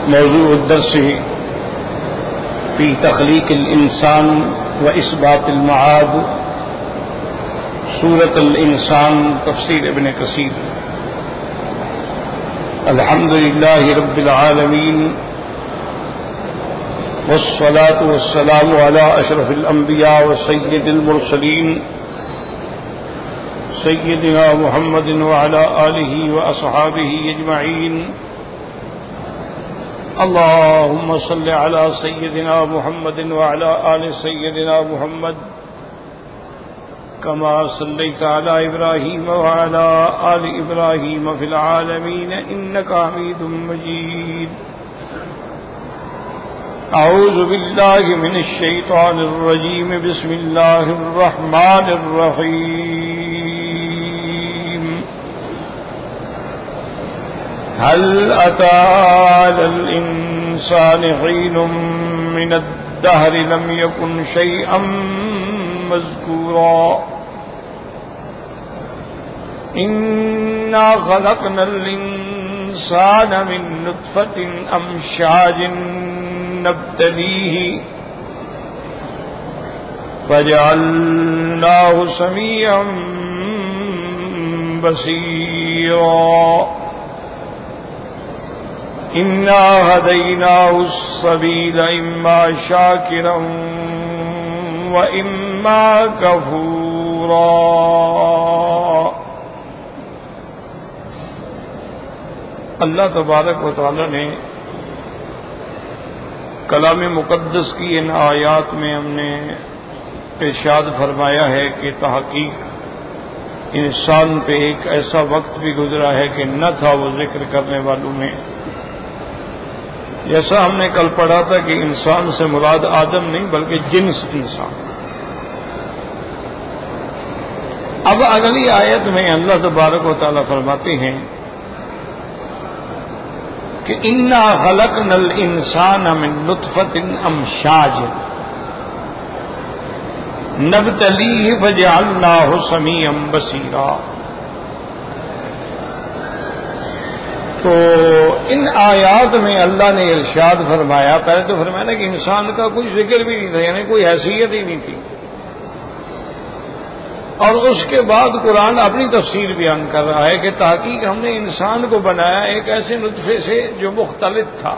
موضوع الدرس في تخلیق الانسان واثبات المعاد، سورۃ الانسان، تفسیر ابن کثیر۔ الحمد للہ رب العالمین والصلاة والسلام على اشرف الانبیاء وسید المرسلین سیدنا محمد وعلى آلہ واصحابہ اجمعین۔ اللهم صل على سيدنا محمد وعلى آل سيدنا محمد كما صليت على إبراهيم وعلى آل إبراهيم في العالمين إنك حميد مجيد۔ أعوذ بالله من الشيطان الرجيم، بسم الله الرحمن الرحيم۔ هل أتى على الإنسان حين من الدهر لم يكن شيئا مذكورا؟ إنا خلقنا الإنسان من نطفة أمشاج نبتليه فجعلناه سميعا بصيرا۔ إنا هديناه السبيل إما شاكرا وإما كفورا۔ اللہ تبارک و تعالی نے کلام مقدس کی ان آیات میں ہم نے ارشاد فرمایا ہے کہ تحقیق انسان پہ ایک ایسا وقت بھی گزرا ہے کہ نہ تھا وہ ذکر کرنے والوں میں۔ جیسا ہم نے کل پڑھا تھا کہ انسان سے مراد آدم نہیں بلکہ جنس انسان۔ اب اگلی آیت میں اللہ تبارک و تعالیٰ فرماتے ہیں کہ انا خلقنا الانسان من نطفة امشاج نبتلیہ فجعلناہ سمیعا بصیرا۔ تو ان آیات میں اللہ نے ارشاد فرمایا، پہلے تو فرمایا کہ انسان کا کوئی ذکر بھی نہیں تھا، یعنی کوئی حیثیت ہی نہیں تھی، اور اس کے بعد قرآن اپنی تفسیر بیان کر رہا ہے کہ تحقیق ہم نے انسان کو بنایا ایک ایسے نطفے سے جو مختلف تھا،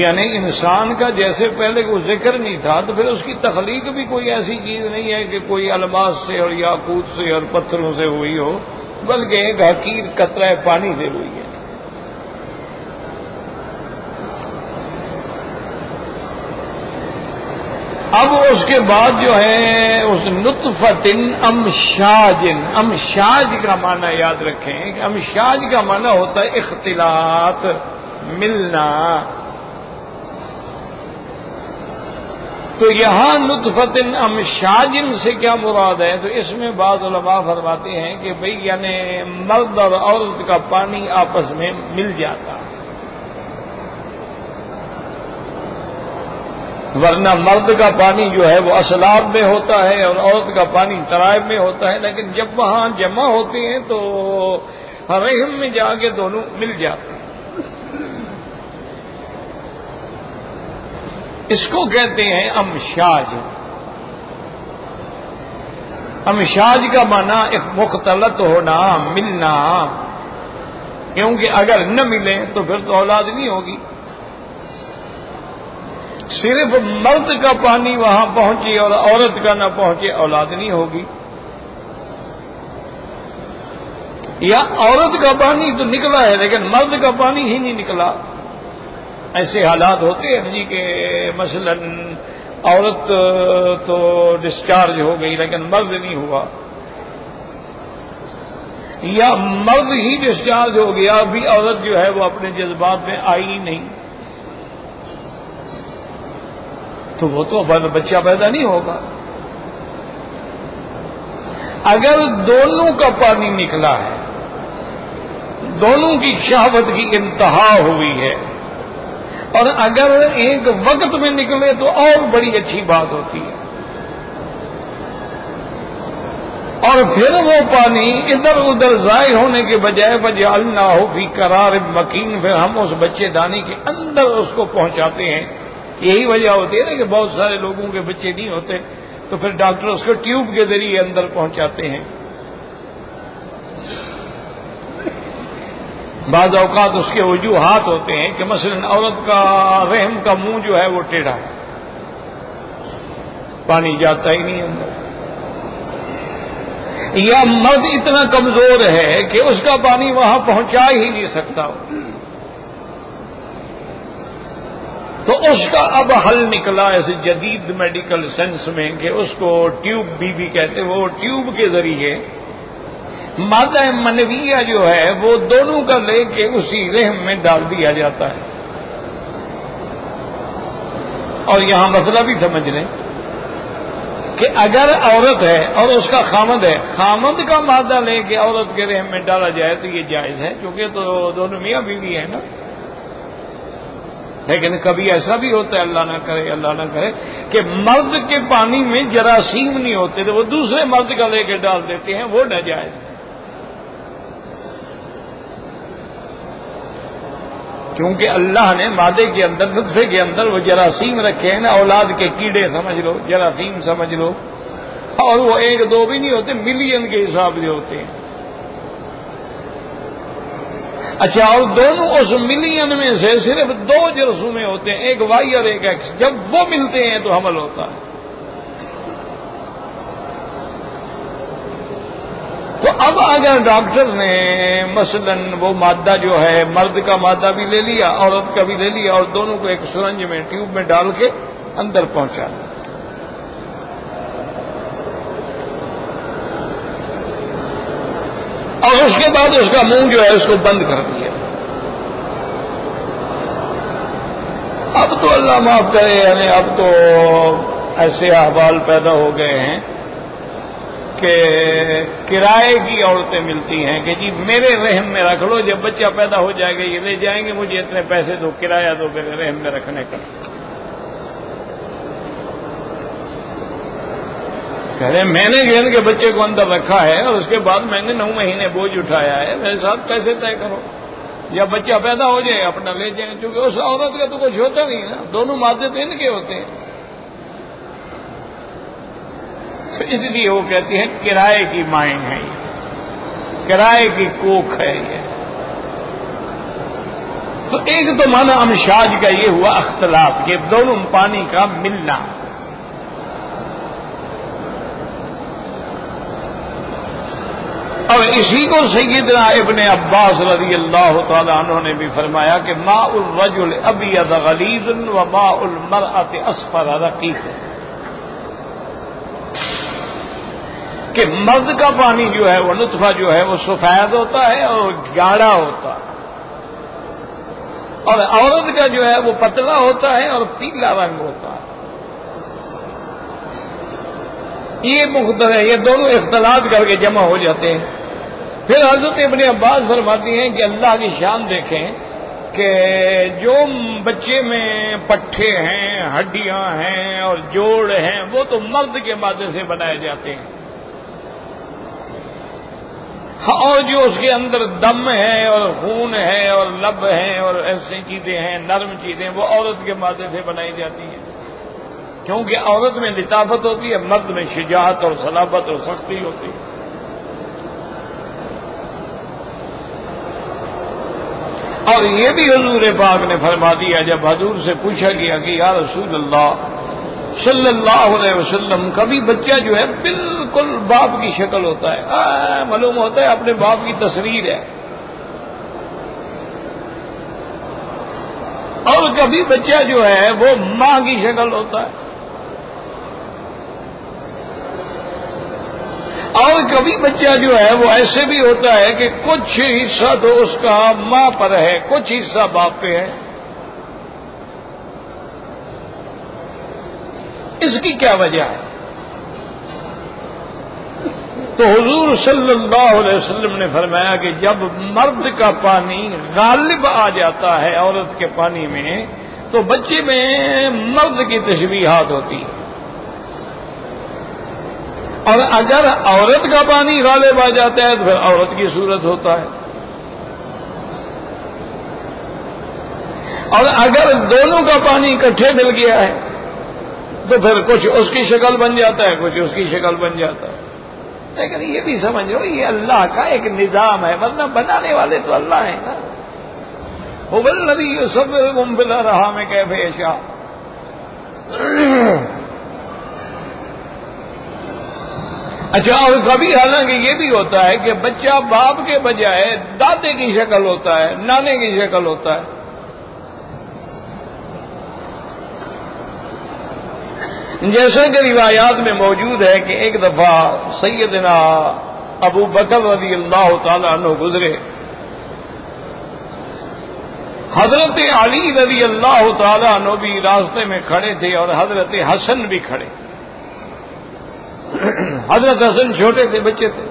یعنی انسان کا جیسے پہلے کوئی ذکر نہیں تھا تو پھر اس کی تخلیق بھی کوئی ایسی چیز نہیں ہے کہ کوئی الماس سے اور یاقوت سے اور پتھروں سے ہوئی ہو، بلکہ ایک حقیر قطرہ پانی سے ہوئی ہے۔ اب اس کے بعد جو ہے اس نطفۃ امشاج، امشاج کا معنی یاد رکھیں کہ امشاج کا معنی ہوتا ہے اختلاط، ملنا۔ تو یہاں نطفۃ امشاج سے کیا مراد ہے؟ تو اس میں بعض علماء فرماتے ہیں کہ بھئی یعنی مرد اور عورت کا پانی آپس میں مل جاتا ہے، ورنہ مرد کا پانی جو ہے وہ اسلاب میں ہوتا ہے اور عورت کا پانی ترائب میں ہوتا ہے، لیکن جب وہاں جمع ہوتے ہیں تو رحم میں جا کے دونوں مل جاتے ہیں۔ اس کو کہتے ہیں امشاج۔ امشاج کا معنی ایک مختلط ہونا، ملنا، کیونکہ اگر نہ ملیں تو پھر تو اولاد نہیں ہوگی۔ صرف مرد کا پانی وہاں پہنچے اور عورت کا نہ پہنچے، اولاد نہیں ہوگی۔ یا عورت کا پانی تو نکلا ہے لیکن مرد کا پانی ہی نہیں نکلا۔ ایسے حالات ہوتے ہیں جی کہ مثلا عورت تو ڈسچارج ہو گئی لیکن مرد نہیں ہوا، یا مرد ہی ڈسچارج ہو گیا ابھی عورت جو ہے وہ اپنے جذبات میں آئی ہی نہیں، تو وہ تو بچہ پیدا نہیں ہوگا۔ اگر دونوں کا پانی نکلا ہے، دونوں کی شہوت کی انتہا ہوئی ہے، اور اگر ایک وقت میں نکلے تو اور بڑی اچھی بات ہوتی ہے۔ اور پھر وہ پانی ادھر ادھر ضائع ہونے کے بجائے فجعلناہ فی قرار مکین، پھر ہم اس بچے دانی کے اندر اس کو پہنچاتے ہیں. یہی وجہ ہوتی ہے نا کہ بہت سارے لوگوں کے بچے نہیں ہوتے تو پھر ڈاکٹر اس کو ٹیوب کے ذریعے اندر پہنچاتے ہیں. بعض اوقات اس کے وجوہات ہوتے ہیں کہ مثلا عورت کا رحم کا منہ جو ہے وہ ٹیڑھا ہے، پانی جاتا ہی نہیں اندر، یا مرد اتنا کمزور ہے کہ اس کا پانی وہاں پہنچا ہی نہیں سکتا ہو، تو اس کا اب حل نکلا ایسے جدید میڈیکل سائنس میں کہ اس کو ٹیوب بھی کہتے، وہ ٹیوب کے ذریعے مادہ منویہ جو ہے وہ دونوں کا لے کے اسی رحم میں ڈال دیا جاتا ہے. اور یہاں مسئلہ بھی سمجھ لیں کہ اگر عورت ہے اور اس کا خامد ہے، خامد کا مادہ لے کے عورت کے رحم میں ڈالا جائے تو یہ جائز ہے، کیونکہ تو دونوں میاں بیوی ہیں نا. لیکن کبھی ایسا بھی ہوتا ہے، اللہ نہ کرے کہ مرد کے پانی میں جراثیم نہیں ہوتے تو وہ دوسرے مرد کا لے کے ڈال دیتے ہیں، وہ ناجائز. کیونکہ اللہ نے مادے کے اندر، نطفے کے اندر وہ جراثیم رکھے ہیں نا، اولاد کے کیڑے سمجھ لو، جراثیم سمجھ لو، اور وہ ایک دو بھی نہیں ہوتے، ملین کے حساب سے ہوتے ہیں. اچھا، اور دونوں اس ملین میں سے صرف دو جرثومے ہوتے ہیں، ایک وائی اور ایک ایکس، جب وہ ملتے ہیں تو حمل ہوتا ہے. تو اب اگر ڈاکٹر نے مثلا وہ مادہ جو ہے مرد کا مادہ بھی لے لیا، عورت کا بھی لے لیا، اور دونوں کو ایک سرنج میں ٹیوب میں ڈال کے اندر پہنچا دیا، اور اس کے بعد اس کا منہ جو ہے اس کو بند کر دیا. اب تو اللہ معاف کرے، یعنی اب تو ایسے احوال پیدا ہو گئے ہیں کہ کرائے کی عورتیں ملتی ہیں کہ جی میرے رحم میں رکھ لو، جب بچہ پیدا ہو جائے گا یہ لے جائیں گے، مجھے اتنے پیسے دو، کرایہ دو میرے رحم میں رکھنے کا. کہہ رہے میں نے گھر کے بچے کو اندر رکھا ہے اور اس کے بعد میں نے 9 مہینے بوجھ اٹھایا ہے، میرے ساتھ پیسے طے کرو، یا بچہ پیدا ہو جائے اپنا لے جائیں، کیونکہ اس عورت کا تو کچھ ہوتا نہیں نا، دونوں مادے تو ان کے ہوتے ہیں. اس لیے وہ کہتی ہیں کرائے کی مائن ہے، یہ کرائے کی کوکھ ہے یہ. تو ایک تو معنی امشاج کا یہ ہوا اختلاط، کہ دونوں پانی کا ملنا. اور اسی کو سیدنا ابن عباس رضی اللہ تعالی عنہ نے بھی فرمایا کہ ماء الرجل ابیض غلیظ و ماء المرأة اصفر رقیق، کہ مرد کا پانی جو ہے وہ نطفہ جو ہے وہ سفید ہوتا ہے اور گاڑھا ہوتا ہے، اور عورت کا جو ہے وہ پتلا ہوتا ہے اور پیلا رنگ ہوتا ہے. یہ مختلف ہے، یہ دونوں اختلاط کر کے جمع ہو جاتے ہیں. پھر حضرت ابن عباس فرماتی ہیں کہ اللہ کی شان دیکھیں کہ جو بچے میں پٹھے ہیں، ہڈیاں ہیں اور جوڑ ہیں، وہ تو مرد کے مادے سے بنائے جاتے ہیں، اور جو اس کے اندر دم ہے اور خون ہے اور لب ہے اور ایسی چیزیں ہیں، نرم چیزیں، وہ عورت کے مادے سے بنائی جاتی ہیں. کیونکہ عورت میں لطافت ہوتی ہے، مرد میں شجاعت اور صلابت اور سختی ہوتی ہے. اور یہ بھی حضور پاک نے فرما دیا، جب حضور سے پوچھا گیا کہ یا رسول اللہ صلی اللہ علیہ وسلم، کبھی بچہ جو ہے بالکل باپ کی شکل ہوتا ہے، معلوم ہوتا ہے اپنے باپ کی تصویر ہے، اور کبھی بچہ جو ہے وہ ماں کی شکل ہوتا ہے، اور کبھی بچہ جو ہے وہ ایسے بھی ہوتا ہے کہ کچھ حصہ تو اس کا ماں پر ہے، کچھ حصہ باپ پہ ہے. اس کی کیا وجہ ہے؟ تو حضور صلی اللہ علیہ وسلم نے فرمایا کہ جب مرد کا پانی غالب آ جاتا ہے عورت کے پانی میں تو بچے میں مرد کی تشبیہات ہوتی ہیں، اور اگر عورت کا پانی غالب آ جاتا ہے تو پھر عورت کی صورت ہوتا ہے، اور اگر دونوں کا پانی اکٹھے مل گیا ہے تو پھر کچھ اس کی شکل بن جاتا ہے، کچھ اس کی شکل بن جاتا ہے۔ لیکن یہ بھی سمجھ لو یہ اللہ کا ایک نظام ہے، ورنہ بنانے والے تو اللہ ہیں نا۔ هو الذی یصورکم فی الارحام کیف یشاء۔ اچھا، اور کبھی حالانکہ یہ بھی ہوتا ہے کہ بچہ باپ کے بجائے دادے کی شکل ہوتا ہے، نانے کی شکل ہوتا ہے۔ جیسا کہ روایات میں موجود ہے کہ ایک دفعہ سیدنا ابو بکر رضی اللہ تعالی عنہ گزرے، حضرت علی رضی اللہ تعالی عنہ بھی راستے میں کھڑے تھے اور حضرت حسن بھی کھڑے۔ حضرت حسن چھوٹے تھے، بچے تھے۔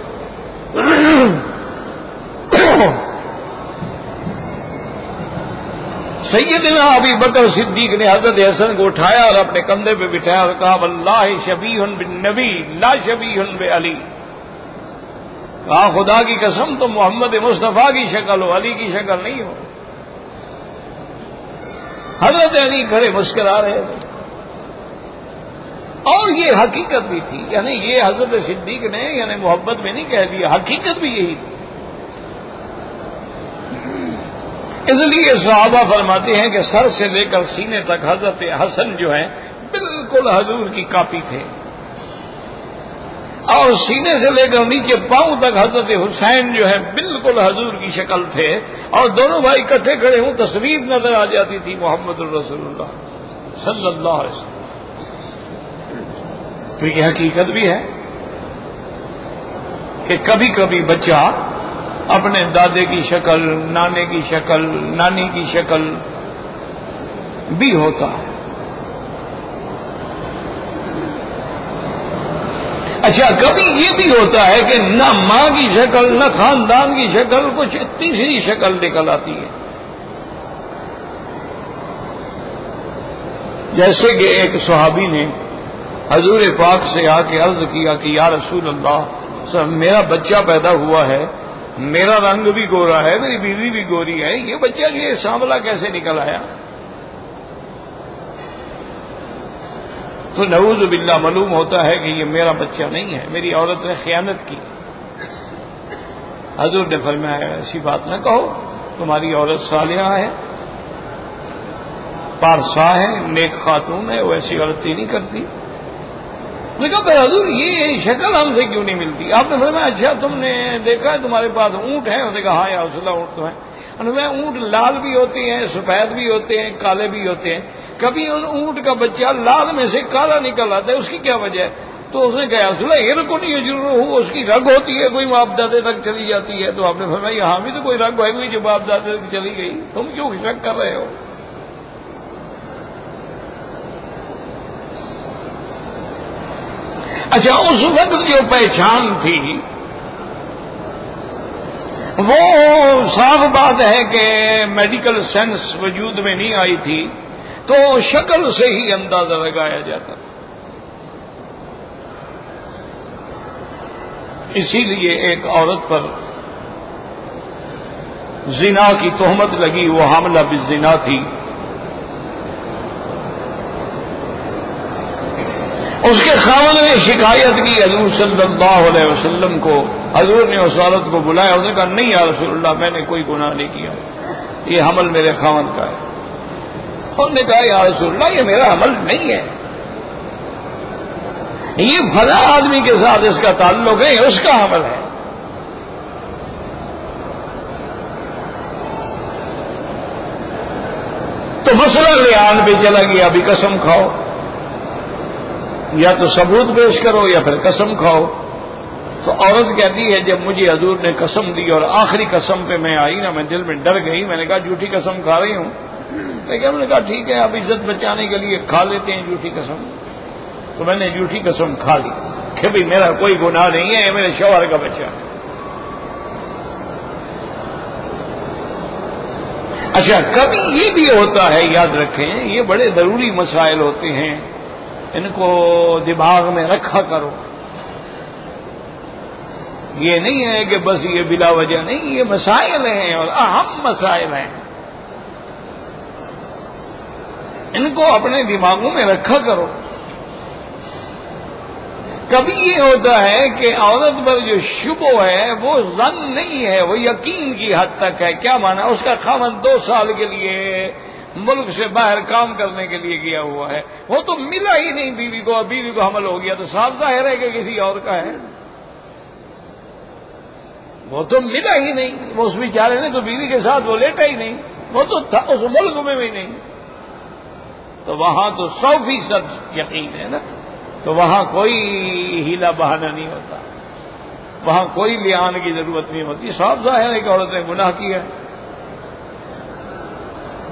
سیدنا ابی بکر صدیق نے حضرت حسن کو اٹھایا اور اپنے کندھے پہ بٹھایا اور کہا واللہ شبیہ بالنبی لا شبیہ بعلی۔ کہا خدا کی قسم تم محمد مصطفیٰ کی شکل ہو، علی کی شکل نہیں ہو۔ حضرت علی کھڑے مسکرا رہے تھے، اور یہ حقیقت بھی تھی، یعنی یہ حضرت صدیق نے یعنی محبت میں نہیں کہہ دیا، حقیقت بھی یہی تھی۔ اس لیے صحابہ فرماتے ہیں کہ سر سے لے کر سینے تک حضرت حسن جو ہیں بالکل حضور کی کاپی تھے، اور سینے سے لے کر نیچے پاؤں تک حضرت حسین جو ہے بالکل حضور کی شکل تھے، اور دونوں بھائی اکٹھے کھڑے ہوں تصویر نظر آ جاتی تھی محمد الرسول اللہ صلی اللہ علیہ وسلم۔ تو یہ حقیقت بھی ہے کہ کبھی کبھی بچہ اپنے دادے کی شکل، نانے کی شکل، نانی کی شکل بھی ہوتا ہے۔ اچھا، کبھی یہ بھی ہوتا ہے کہ نہ ماں کی شکل نہ خاندان کی شکل، کچھ تیسری شکل نکل آتی ہے۔ جیسے کہ ایک صحابی نے حضور پاک سے آ کے عرض کیا کہ یا رسول اللہ، میرا بچہ پیدا ہوا ہے، میرا رنگ بھی گورا ہے، میری بیوی بھی گوری ہے، یہ بچہ جو یہ سانولا کیسے نکل آیا؟ تو نعوذ باللہ معلوم ہوتا ہے کہ یہ میرا بچہ نہیں ہے، میری عورت نے خیانت کی۔ حضور نے فرمایا ایسی بات نہ کہو، تمہاری عورت صالحہ ہے، پارسا ہے، نیک خاتون ہے، وہ ایسی غلطی نہیں کرتی۔ میں کہا کہ حضور یہ شکل ہم سے کیوں نہیں ملتی؟ آپ نے فرمایا اچھا تم نے دیکھا ہے تمہارے پاس اونٹ ہے؟ انہوں نے کہا ہاں یا رسول اللہ اونٹ تو ہیں۔ انہوں نے اونٹ لال بھی ہوتے ہیں، سفید بھی ہوتے ہیں، کالے بھی ہوتے ہیں، کبھی ان اونٹ کا بچہ لال میں سے کالا نکل آتا ہے، اس کی کیا وجہ ہے؟ تو اس نے کہا رسول اللہ یہ کو نہیں ضرور ہوں، اس کی رگ ہوتی ہے، کوئی باپ دادے تک چلی جاتی ہے۔ تو آپ نے فرمایا یہاں بھی تو کوئی رگ ہے ہوئی جو باپ دادے تک چلی گئی، تم کیوں شک کر رہے ہو؟ اچھا، اس وقت جو پہچان تھی وہ صاف بات ہے کہ میڈیکل سینس وجود میں نہیں آئی تھی، تو شکل سے ہی اندازہ لگایا جاتا تھا۔ اسی لیے ایک عورت پر زنا کی تہمت لگی، وہ حاملہ بالزنا تھی۔ اس کے خاوند نے شکایت کی حضور صلی اللہ علیہ وسلم کو، حضور نے اس عورت کو بلایا، اس نے کہا نہیں یا رسول اللہ میں نے کوئی گناہ نہیں کیا، یہ حمل میرے خاوند کا ہے۔ انہوں نے کہا یا رسول اللہ یہ میرا حمل نہیں ہے، یہ فلاں آدمی کے ساتھ اس کا تعلق ہے، اس کا حمل ہے۔ تو مسئلہ لیان پہ چلا گیا، ابھی قسم کھاؤ، یا تو ثبوت پیش کرو یا پھر قسم کھاؤ۔ تو عورت کہتی ہے جب مجھے حضور نے قسم دی اور آخری قسم پہ میں آئی نا، میں دل میں ڈر گئی، میں نے کہا جھوٹی قسم کھا رہی ہوں، لیکن ہم نے کہا ٹھیک ہے اب عزت بچانے کے لیے کھا لیتے ہیں جھوٹی قسم۔ تو میں نے جھوٹی قسم کھا لی کہ بھائی میرا کوئی گناہ نہیں ہے، یہ میرے شوہر کا بچہ۔ اچھا، کبھی یہ بھی ہوتا ہے، یاد رکھیں یہ بڑے ضروری مسائل ہوتے ہیں، ان کو دماغ میں رکھا کرو۔ یہ نہیں ہے کہ بس یہ بلا وجہ نہیں، یہ مسائل ہیں اور اہم مسائل ہیں، ان کو اپنے دماغوں میں رکھا کرو۔ کبھی یہ ہوتا ہے کہ عورت پر جو شبہ ہے وہ ظن نہیں ہے، وہ یقین کی حد تک ہے۔ کیا مانا؟ اس کا خاوند 2 سال کے لیے ملک سے باہر کام کرنے کے لیے گیا ہوا ہے، وہ تو ملا ہی نہیں بیوی کو، اب بیوی کو حمل ہو گیا تو صاف ظاہر ہے کہ کسی اور کا ہے، وہ تو ملا ہی نہیں، وہ اس بیچارے نے تو بیوی کے ساتھ وہ لیٹا ہی نہیں، وہ تو تھا اس ملک میں بھی نہیں، تو وہاں تو 100% یقین ہے نا، تو وہاں کوئی ہیلا بہانہ نہیں ہوتا، وہاں کوئی لیان کی ضرورت نہیں ہوتی، صاف ظاہر ہے کہ عورت نے گناہ کیا ہے۔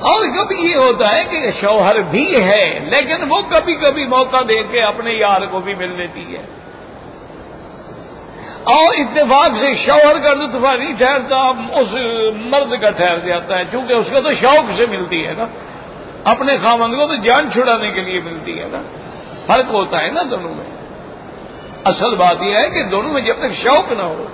اور کبھی یہ ہوتا ہے کہ شوہر بھی ہے لیکن وہ کبھی کبھی موقع دے کے اپنے یار کو بھی مل لیتی ہے، اور اتفاق سے شوہر کا لطفہ نہیں ٹھہرتا، اس مرد کا ٹھہر جاتا ہے، چونکہ اس کا تو شوق سے ملتی ہے نا، اپنے خاوند کو تو جان چھڑانے کے لیے ملتی ہے نا، فرق ہوتا ہے نا دونوں میں۔ اصل بات یہ ہے کہ دونوں میں جب تک شوق نہ ہو،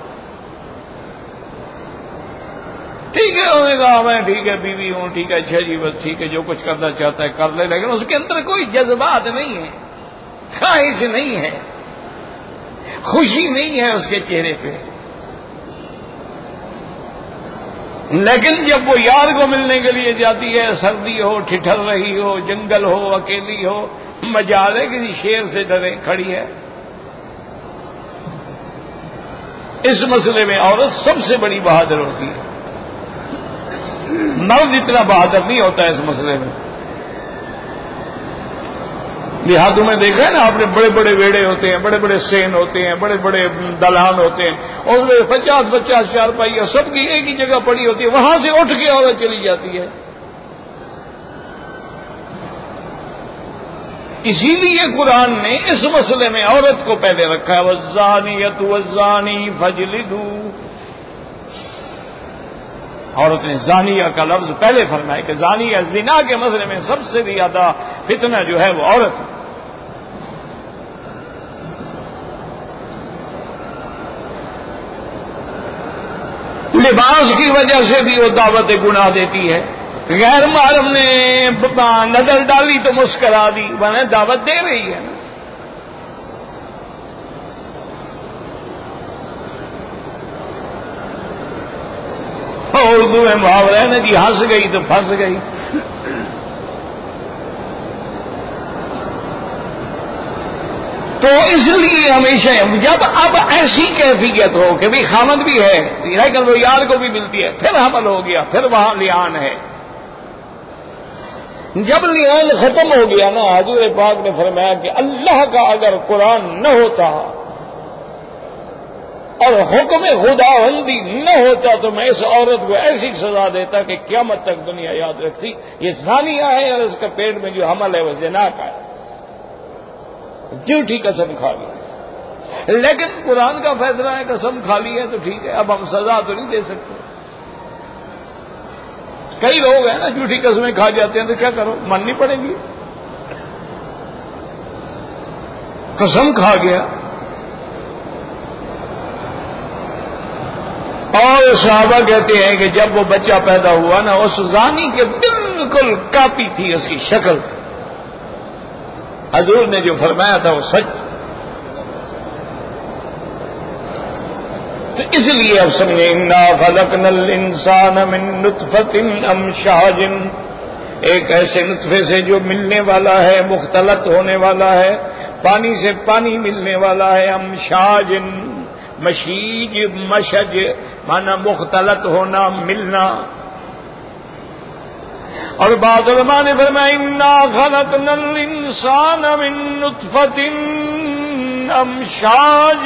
ٹھیک ہے انہوں نے کہا میں ٹھیک ہے بیوی ہوں، ٹھیک ہے اچھا جی بس ٹھیک ہے جو کچھ کرنا چاہتا ہے کر لے، لیکن اس کے اندر کوئی جذبات نہیں ہے، خواہش نہیں ہے، خوشی نہیں ہے اس کے چہرے پہ، لیکن جب وہ یار کو ملنے کے لیے جاتی ہے، سردی ہو، ٹھٹھر رہی ہو، جنگل ہو، اکیلی ہو، مجال ہے کسی شیر سے ڈرے کھڑی ہے۔ اس مسئلے میں عورت سب سے بڑی بہادر ہوتی ہے، مرد اتنا بہادر نہیں ہوتا ہے اس مسئلے میں۔ دیہاتوں میں دیکھا ہے نا آپ نے، بڑے بڑے ویڑے ہوتے ہیں، بڑے بڑے سین ہوتے ہیں، بڑے بڑے دلان ہوتے ہیں، اور 50-50 چارپائیاں سب کی ایک ہی جگہ پڑی ہوتی ہے، وہاں سے اٹھ کے عورت چلی جاتی ہے۔ اسی لیے قرآن نے اس مسئلے میں عورت کو پہلے رکھا ہے، والزانیۃ والزانی فاجلدوا، عورت نے زانیہ کا لفظ پہلے فرمایا کہ زانیہ زنا کے مسئلے میں سب سے زیادہ فتنہ جو ہے وہ عورت ہے۔ لباس کی وجہ سے بھی وہ دعوت گناہ دیتی ہے، غیر محرم نے نظر ڈالی تو مسکرا دی، وہ دعوت دے رہی ہے نا۔ اردو میں محاورہ ہے نا جی، ہنس گئی تو پھنس گئی۔ تو اس لیے ہمیشہ جب اب ایسی کیفیت ہو کہ بھی خامد بھی ہے لیکن وہ یار کو بھی ملتی ہے، پھر حمل ہو گیا، پھر وہاں لیان ہے۔ جب لیان ختم ہو گیا نا، حضور پاک نے فرمایا کہ اللہ کا اگر قرآن نہ ہوتا اور حکم خداوندی نہ ہوتا تو میں اس عورت کو ایسی سزا دیتا کہ قیامت تک دنیا یاد رکھتی یہ زانیہ ہے، اور اس کا پیٹ میں جو حمل ہے وہ زنا کا ہے، جھوٹی قسم کھا لی۔ لیکن قرآن کا فیصلہ ہے قسم کھا لی ہے تو ٹھیک ہے، اب ہم سزا تو نہیں دے سکتے۔ کئی لوگ ہیں نا جھوٹی قسمیں کھا جاتے ہیں تو کیا کرو، ماننی پڑے گی، قسم کھا گیا۔ اور صحابہ کہتے ہیں کہ جب وہ بچہ پیدا ہوا نا، اس زانی کے بالکل کاپی تھی اس کی شکل، حضور نے جو فرمایا تھا وہ سچ۔ تو اس لیے اب سمجھیں، انا خلقنا الانسان من نطفۃ امشاج، ایک ایسے نطفے سے جو ملنے والا ہے، مختلط ہونے والا ہے، پانی سے پانی ملنے والا ہے، امشاج، مشیج، مشج مانا مختلط ہونا، ملنا۔ اور بعض علماء نے فرمایا انا خلقنا الانسان من نطفۃ امشاج،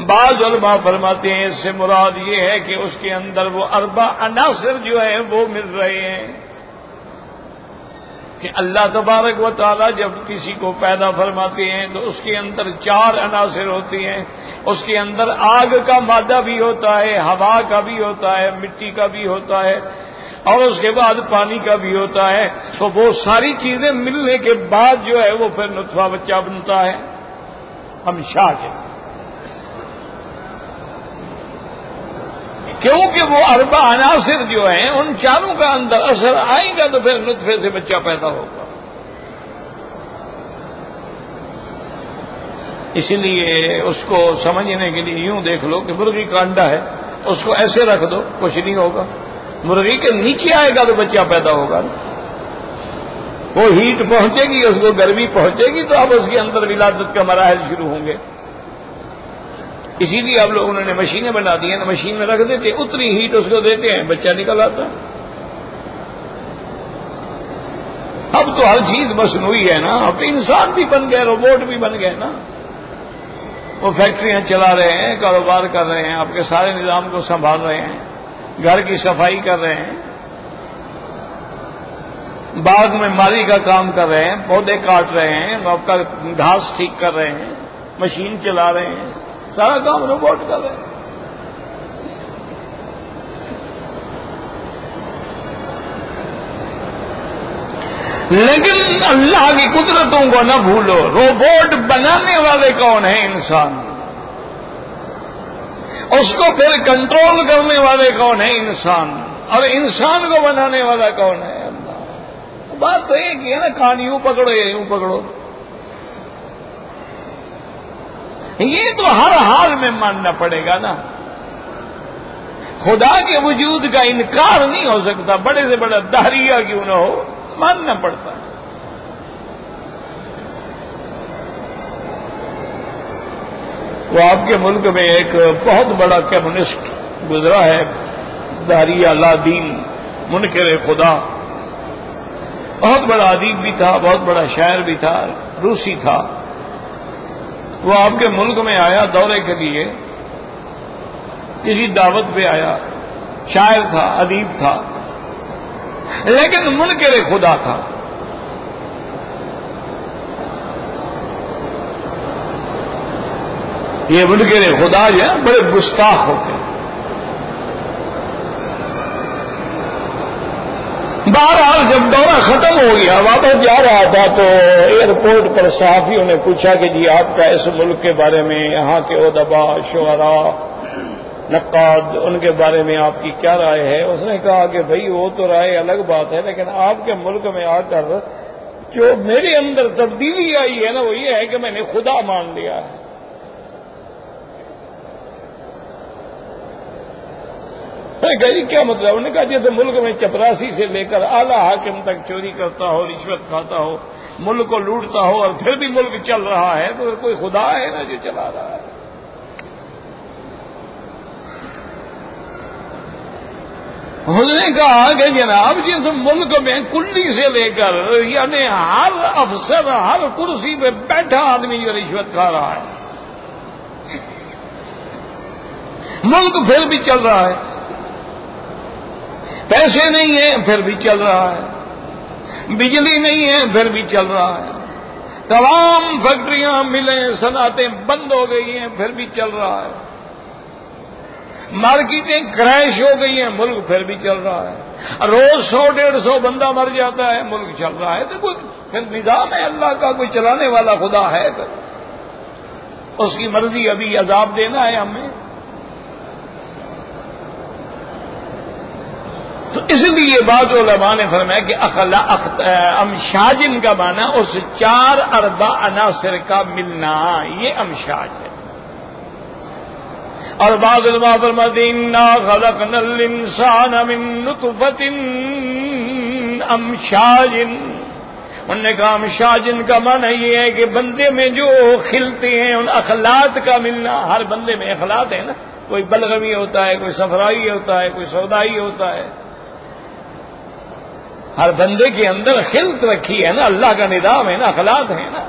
بعض علماء فرماتے ہیں اس سے مراد یہ ہے کہ اس کے اندر وہ 4 عناصر جو ہیں وہ مل رہے ہیں، کہ اللہ تبارک و تعالی جب کسی کو پیدا فرماتے ہیں تو اس کے اندر 4 عناصر ہوتی ہیں، اس کے اندر آگ کا مادہ بھی ہوتا ہے، ہوا کا بھی ہوتا ہے، مٹی کا بھی ہوتا ہے، اور اس کے بعد پانی کا بھی ہوتا ہے۔ تو وہ ساری چیزیں ملنے کے بعد جو ہے وہ پھر نطفہ بچہ بنتا ہے، امشاج۔ کیونکہ وہ اربع عناصر جو ہیں ان چاروں کا اندر اثر آئے گا تو پھر نطفے سے بچہ پیدا ہوگا. اسی لیے اس کو سمجھنے کے لیے یوں دیکھ لو کہ مرغی کا انڈا ہے، اس کو ایسے رکھ دو کچھ نہیں ہوگا. مرغی کے نیچے آئے گا تو بچہ پیدا ہوگا. وہ ہیٹ پہنچے گی، اس کو گرمی پہنچے گی تو اب اس کے اندر ولادت کا مراحل شروع ہوں گے. اسی لیے اب لوگوں نے مشینیں بنا دی ہیں، مشین میں رکھ دیتے، اتنی ہیٹ اس کو دیتے ہیں، بچہ نکل آتا. اب تو ہر چیز مصنوعی ہے نا، اب انسان بھی بن گئے، روبوٹ بھی بن گئے نا. وہ فیکٹریاں چلا رہے ہیں، کاروبار کر رہے ہیں، آپ کے سارے نظام کو سنبھال رہے ہیں، گھر کی صفائی کر رہے ہیں، باغ میں ماری کا کام کر رہے ہیں، پودے کاٹ رہے ہیں، آپ کا گھاس ٹھیک کر رہے ہیں، مشین چلا رہے ہیں، سارا کام روبوٹ کر رہے ہیں. لیکن اللہ کی قدرتوں کو نہ بھولو. روبوٹ بنانے والے کون ہیں؟ انسان. اس کو پھر کنٹرول کرنے والے کون ہیں؟ انسان. اور انسان کو بنانے والا کون ہے؟ اللہ. بات تو ایک ہی ہے نا، کان یوں پکڑو یا یوں پکڑو. یہ تو ہر حال میں ماننا پڑے گا نا. خدا کے وجود کا انکار نہیں ہو سکتا، بڑے سے بڑا دہریہ کیوں نہ ہو، ماننا پڑتا ہے. وہ آپ کے ملک میں ایک بہت بڑا کمیونسٹ گزرا ہے، دہریہ لا دین، منکر خدا. بہت بڑا ادیب بھی تھا، بہت بڑا شاعر بھی تھا، روسی تھا. وہ آپ کے ملک میں آیا دورے کے لیے، کسی دعوت پہ آیا. شاعر تھا، ادیب تھا، لیکن منکر خدا تھا. یہ منکر خدا جو ہے بڑے گستاخ ہوتے ہیں. بہرحال جب دورہ ختم ہو گیا، واپس جا رہا تھا تو ایئرپورٹ پر صحافیوں نے پوچھا کہ جی آپ کا اس ملک کے بارے میں، یہاں کے ادبا، شعراء، نقاد، ان کے بارے میں آپ کی کیا رائے ہے؟ اس نے کہا کہ بھئی وہ تو رائے الگ بات ہے، لیکن آپ کے ملک میں آ کر جو میرے اندر تبدیلی آئی ہے نا، وہ یہ ہے کہ میں نے خدا مان لیا ہے. میں نے کہا جی کیا مطلب؟ انہوں نے کہا جیسے ملک میں چپراسی سے لے کر اعلیٰ حاکم تک چوری کرتا ہو، رشوت کھاتا ہو، ملک کو لوٹتا ہو، اور پھر بھی ملک چل رہا ہے، تو کوئی خدا ہے نا جو چلا رہا ہے. انہوں نے کہا کہ جناب جس ملک میں کلی سے لے کر یعنی ہر افسر، ہر کرسی پہ بیٹھا آدمی جو رشوت کھا رہا ہے، ملک پھر بھی چل رہا ہے. پیسے نہیں ہیں پھر بھی چل رہا ہے، بجلی نہیں ہے پھر بھی چل رہا ہے، تمام فیکٹریاں، ملیں، صنعتیں بند ہو گئی ہیں پھر بھی چل رہا ہے، مارکیٹیں کریش ہو گئی ہیں ملک پھر بھی چل رہا ہے، روز 100-150 بندہ مر جاتا ہے ملک چل رہا ہے. تو کوئی پھر نظام ہے اللہ کا، کوئی چلانے والا خدا ہے، اس کی مرضی ابھی عذاب دینا ہے ہمیں. تو اس لیے بعض علماء نے فرمایا کہ امشاجن کا معنی اس 4 اربع عناصر کا ملنا، یہ امشاج ہے. اور بعض علماء فرماتے ہیں انا خلقنا الانسان من نطفۃ امشاج. انہوں نے کہا امشاجن کا معنی یہ ہے کہ بندے میں جو کھلتے ہیں ان اخلاق کا ملنا. ہر بندے میں اخلاق ہے نا، کوئی بلغمی ہوتا ہے، کوئی صفرائی ہوتا ہے، کوئی سودائی ہوتا ہے. ہر بندے کے اندر خلق رکھی ہے نا، اللہ کا نظام ہے نا، اخلاق ہے نا.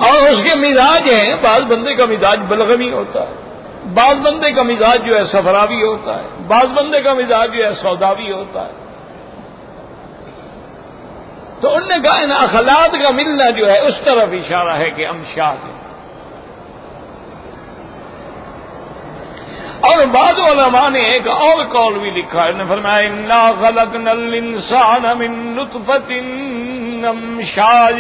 اور اس کے مزاج ہیں، بعض بندے کا مزاج بلغمی ہوتا ہے، بعض بندے کا مزاج جو ہے صفراوی ہوتا ہے، بعض بندے کا مزاج جو ہے سوداوی ہوتا ہے. تو انہوں نے کہا ان اخلاق کا ملنا جو ہے اس طرف اشارہ ہے کہ امشاج ہے. اور بعض علماء نے ایک اور قول بھی لکھا ہے، انہوں نے فرمایا انا خلقنا الانسان من نطفۃ امشاج،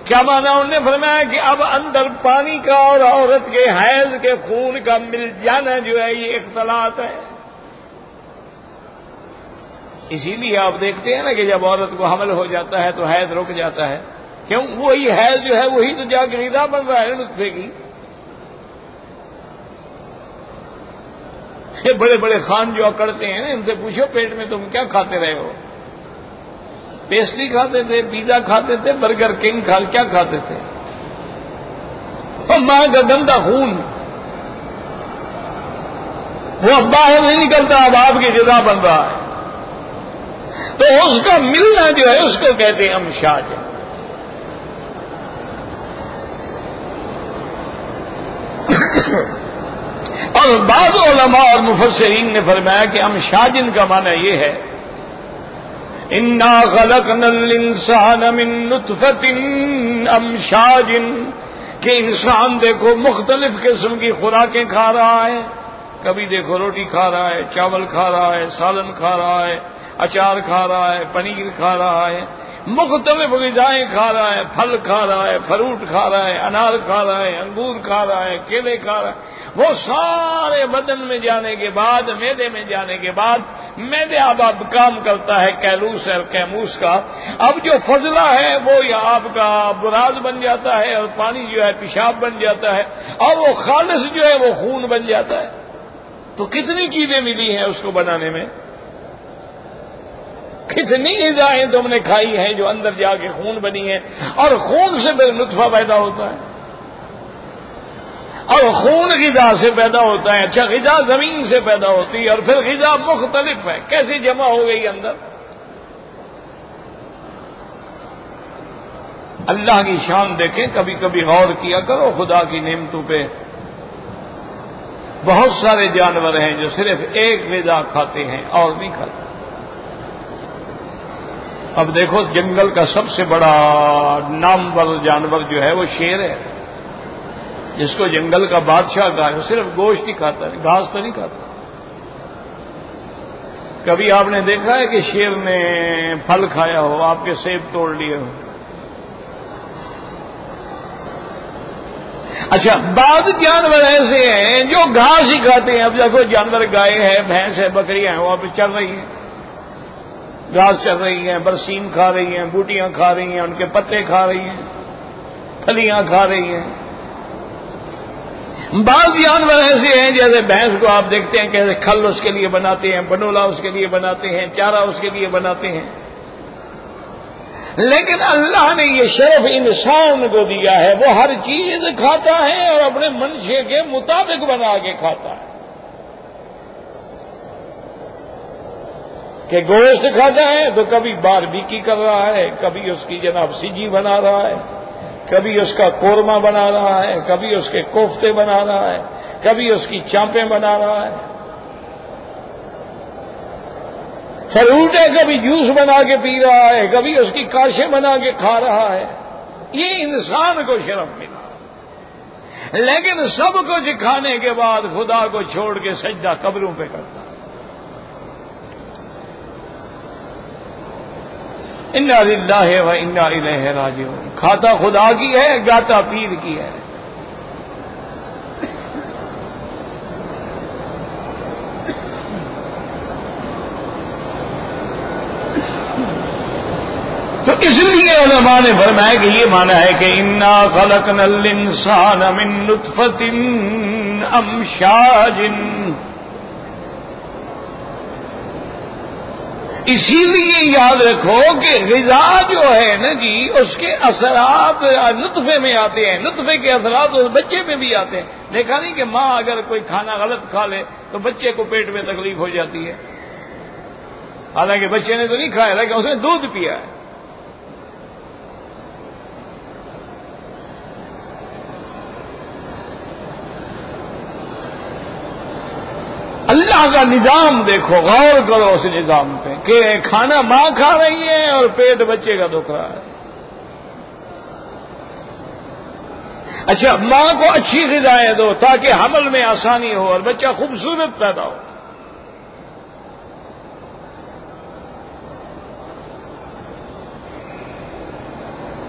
کیا مانا؟ انہوں نے فرمایا کہ اب اندر پانی کا اور عورت کے حیض کے خون کا مل جانا جو ہے یہ اختلاط ہے. اسی لیے آپ دیکھتے ہیں نا کہ جب عورت کو حمل ہو جاتا ہے تو حیض رک جاتا ہے. کیوں؟ وہی حیض جو ہے وہی تو جا کے غذا بن رہا ہے نطفے کی. یہ بڑے بڑے خان جو اکڑتے ہیں ان سے پوچھو پیٹ میں تم کیا کھاتے رہے ہو؟ پیسٹری کھاتے تھے، پیزا کھاتے تھے، برگر کنگ کیا کھاتے تھے؟ اور ماں کا گندا خون وہ اب باہر نہیں نکلتا، اب آپ کی غذا بن رہا ہے. تو اس کا ملنا جو ہے اس کو کہتے ہیں امشاج. اور بعض علماء اور مفسرین نے فرمایا کہ امشاجن کا معنی یہ ہے انا خلقنا الانسان من نطفۃ امشاج، کہ انسان دیکھو مختلف قسم کی خوراکیں کھا رہا ہے. کبھی دیکھو روٹی کھا رہا ہے، چاول کھا رہا ہے، سالن کھا رہا ہے، اچار کھا رہا ہے، پنیر کھا رہا ہے، مختلف غذائیں کھا رہا ہے، پھل کھا رہا ہے، فروٹ کھا رہا ہے، انار کھا رہا ہے، انگور کھا رہا ہے، کیلے کھا رہا ہے. وہ سارے بدن میں جانے کے بعد، معدے میں جانے کے بعد، معدے اب کام کرتا ہے کیلوس اور کیموس کا. اب جو فضلہ ہے وہ یا آپ کا براز بن جاتا ہے، اور پانی جو ہے پیشاب بن جاتا ہے، اور وہ خالص جو ہے وہ خون بن جاتا ہے. تو کتنی چیزیں ملی ہیں اس کو بنانے میں، کتنی غذائیں تم نے کھائی ہیں جو اندر جا کے خون بنی ہیں، اور خون سے پھر نطفہ پیدا ہوتا ہے، اور خون غذا سے پیدا ہوتا ہے. اچھا، غذا زمین سے پیدا ہوتی ہے، اور پھر غذا مختلف ہے، کیسے جمع ہو گئی اندر؟ اللہ کی شان دیکھیں، کبھی کبھی غور کیا کرو خدا کی نعمتوں پہ. بہت سارے جانور ہیں جو صرف ایک غذا کھاتے ہیں اور نہیں کھاتے. اب دیکھو جنگل کا سب سے بڑا نامور جانور جو ہے وہ شیر ہے، جس کو جنگل کا بادشاہ کہا ہے. صرف گوشت ہی کھاتا ہے، گھاس تو نہیں کھاتا. کبھی آپ نے دیکھا ہے کہ شیر نے پھل کھایا ہو، آپ کے سیب توڑ لیے ہو؟ اچھا، بعض جانور ایسے ہیں جو گھاس ہی کھاتے ہیں. اب دیکھو جانور، گائے ہے، بھینس ہے، بکریاں ہیں، وہاں پہ چل رہی ہیں، گھاس چل رہی ہیں، برسیم کھا رہی ہیں، بوٹیاں کھا رہی ہیں، ان کے پتے کھا رہی ہیں، پھلیاں کھا رہی ہیں. بعض جانور ایسے ہیں جیسے بھینس کو آپ دیکھتے ہیں کہ کھل اس کے لیے بناتے ہیں، بنولا اس کے لیے بناتے ہیں، چارہ اس کے لیے بناتے ہیں. لیکن اللہ نے یہ شرف انسان کو دیا ہے، وہ ہر چیز کھاتا ہے اور اپنے منشے کے مطابق بنا کے کھاتا ہے. کہ گوشت کھاتا ہے تو کبھی باربیکی کر رہا ہے، کبھی اس کی جناب سیجی بنا رہا ہے، کبھی اس کا قورمہ بنا رہا ہے، کبھی اس کے کوفتے بنا رہا ہے، کبھی اس کی چانپیں بنا رہا ہے. فروٹ ہے، کبھی جوس بنا کے پی رہا ہے، کبھی اس کی کاشیں بنا کے کھا رہا ہے. یہ انسان کو شرف ملا. لیکن سب کچھ کھانے کے بعد خدا کو چھوڑ کے سجدہ قبروں پہ کرتا ہے. انا للہ و انا الیہ راجعون. کھاتا خدا کی ہے، گاتا پیر کی ہے. تو اس لیے علماء نے فرمایا کہ یہ معنی ہے کہ انا خلقنا الانسان من نطفۃ امشاج. اسی لیے یاد رکھو کہ غذا جو ہے نا جی، اس کے اثرات نطفے میں آتے ہیں، نطفے کے اثرات اس بچے میں بھی آتے ہیں. دیکھا نہیں کہ ماں اگر کوئی کھانا غلط کھا لے تو بچے کو پیٹ میں تکلیف ہو جاتی ہے، حالانکہ بچے نے تو نہیں کھایا، لیکن اس نے دودھ پیا ہے. اللہ کا نظام دیکھو، غور کرو اس نظام پہ کہ کھانا ماں کھا رہی ہے اور پیٹ بچے کا دکھ رہا ہے. اچھا، ماں کو اچھی غذائیں دو تاکہ حمل میں آسانی ہو اور بچہ خوبصورت پیدا ہو.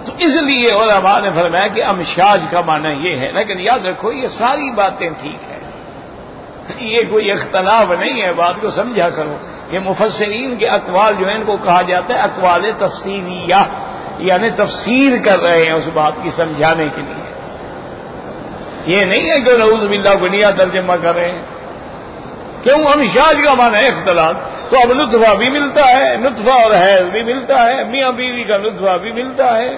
تو اس لیے علماء نے فرمایا کہ امشاج کا معنی یہ ہے، لیکن یاد رکھو یہ ساری باتیں ٹھیک ہیں، یہ کوئی اختلاف نہیں ہے، بات کو سمجھا کرو۔ یہ مفسرین کے اقوال جو ہیں ان کو کہا جاتا ہے اقوال تفسیریہ، یعنی تفسیر کر رہے ہیں اس بات کی سمجھانے کے لیے، یہ نہیں ہے کہ نعوذ باللہ کو نیا ترجمہ کر رہے ہیں۔ کیوں؟ امشاج کا معنی ہے اختلاط، تو اب لطفہ بھی ملتا ہے، لطفہ اور حیض بھی ملتا ہے، میاں بیوی کا لطفہ بھی ملتا ہے،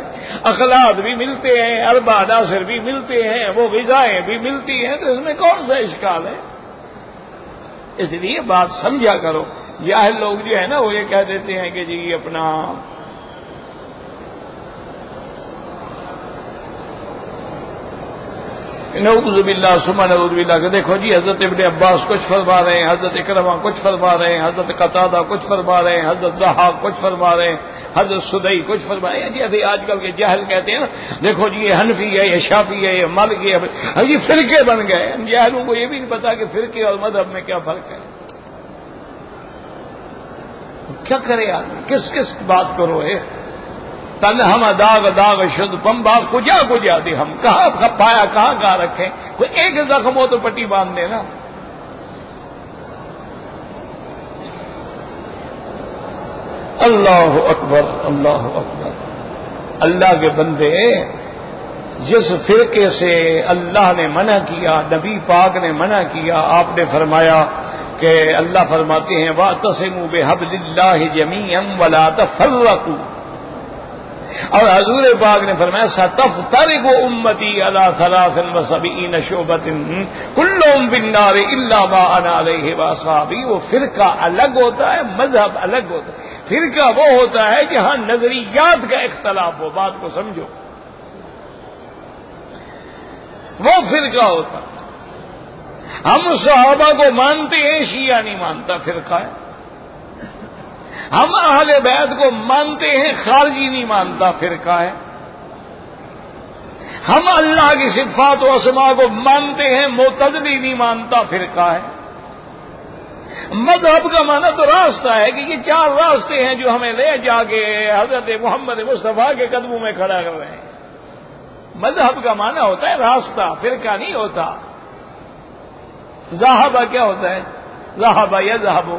اخلاط بھی ملتے ہیں، اربع عناصر بھی ملتے ہیں، وہ غذائیں بھی ملتی ہیں، تو اس میں کون سا اشکال ہے؟ اس لیے بات سمجھا کرو۔ جاہل لوگ جو ہے نا وہ یہ کہہ دیتے ہیں کہ جی اپنا نعوذ باللہ ثم نعوذ باللہ کہ دیکھو جی حضرت ابن عباس کچھ فرما رہے ہیں، حضرت اکرمہ کچھ فرما رہے ہیں، حضرت قتادہ کچھ فرما رہے ہیں، حضرت ضحاک کچھ فرما رہے ہیں، حضرت سدئی کچھ فرما رہے ہیں۔ جی ابھی آج کل کے جاہل کہتے ہیں نا دیکھو جی یہ حنفی ہے، یہ شافعی ہے، یہ مالکی ہے، یہ فرقے بن گئے۔ جاہلوں کو یہ بھی نہیں پتا کہ فرقے اور مذہب میں کیا فرق ہے۔ کیا کرے آدمی، کس کس بات کرو ہے؟ تن ہم داغ داغ شد پمبا کجا کجا دے، ہم کہاں پایا کہاں رکھیں، کوئی ایک زخم ہو تو پٹی باندھ دینا۔ اللہ اکبر اللہ اکبر۔ اللہ کے بندے، جس فرقے سے اللہ نے منع کیا، نبی پاک نے منع کیا، آپ نے فرمایا کہ اللہ فرماتے ہیں وَاعْتَصِمُوا بِحَبْلِ اللَّهِ جَمِيعًا وَلَا تَفَرَّقُوا، اور حضور پاک نے فرمایا سَتَفْتَرِقُ أُمَّتِي عَلَى 73 شُعْبَةٍ كُلُّهُمْ فِي النَّارِ إِلَّا مَا أَنَا عَلَيْهِ وَأَصْحَابِي۔ وہ فرقہ الگ ہوتا ہے، مذہب الگ ہوتا ہے۔ فرقہ وہ ہوتا ہے کہ ہاں نظریات کا اختلاف ہو، بات کو سمجھو، وہ فرقہ ہوتا ہے۔ ہم صحابہ کو مانتے ہیں، شیعہ نہیں مانتا، فرقہ ہے۔ ہم اہل بیت کو مانتے ہیں، خارجی نہیں مانتا، فرقہ ہے۔ ہم اللہ کی صفات و اسماء کو مانتے ہیں، معتزلی نہیں مانتا، فرقہ ہے۔ مذہب کا معنی تو راستہ ہے کہ یہ چار راستے ہیں جو ہمیں لے جا کے حضرت محمد مصطفیٰ کے قدموں میں کھڑا کر رہے ہیں۔ مذہب کا معنی ہوتا ہے راستہ، فرقہ نہیں ہوتا۔ ذہبہ کیا ہوتا ہے؟ ذہبہ یا ذہبو،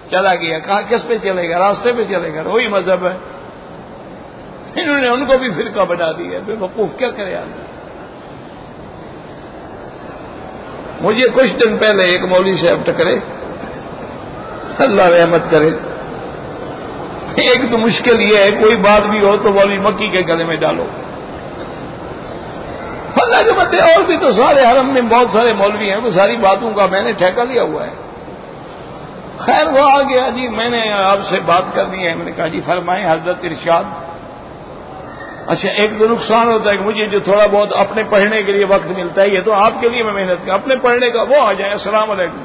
چلا گیا، کہاں کس پہ چلے گا؟ راستے پہ چلے گا، وہی مذہب ہے۔ انہوں نے ان کو بھی فرقہ بنا دیا، بے وقوف، کیا کرے آدمی۔ مجھے کچھ دن پہلے ایک مولوی صاحب ٹکرے، اللہ رحمت کرے۔ ایک تو مشکل یہ ہے کوئی بات بھی ہو تو مولوی مکی کے گلے میں ڈالو۔ اللہ کے بندے، اور بھی تو سارے حرم میں بہت سارے مولوی ہیں، وہ ساری باتوں کا میں نے ٹھیکہ لیا ہوا ہے۔ خیر وہ آ گیا جی، میں نے آپ سے بات کرنی ہے، میں نے کہا جی فرمائیں حضرت ارشاد۔ اچھا ایک تو نقصان ہوتا ہے کہ مجھے جو تھوڑا بہت اپنے پڑھنے کے لیے وقت ملتا ہے، یہ تو آپ کے لیے میں محنت کروں، اپنے پڑھنے کا وہ آ جائے السلام علیکم،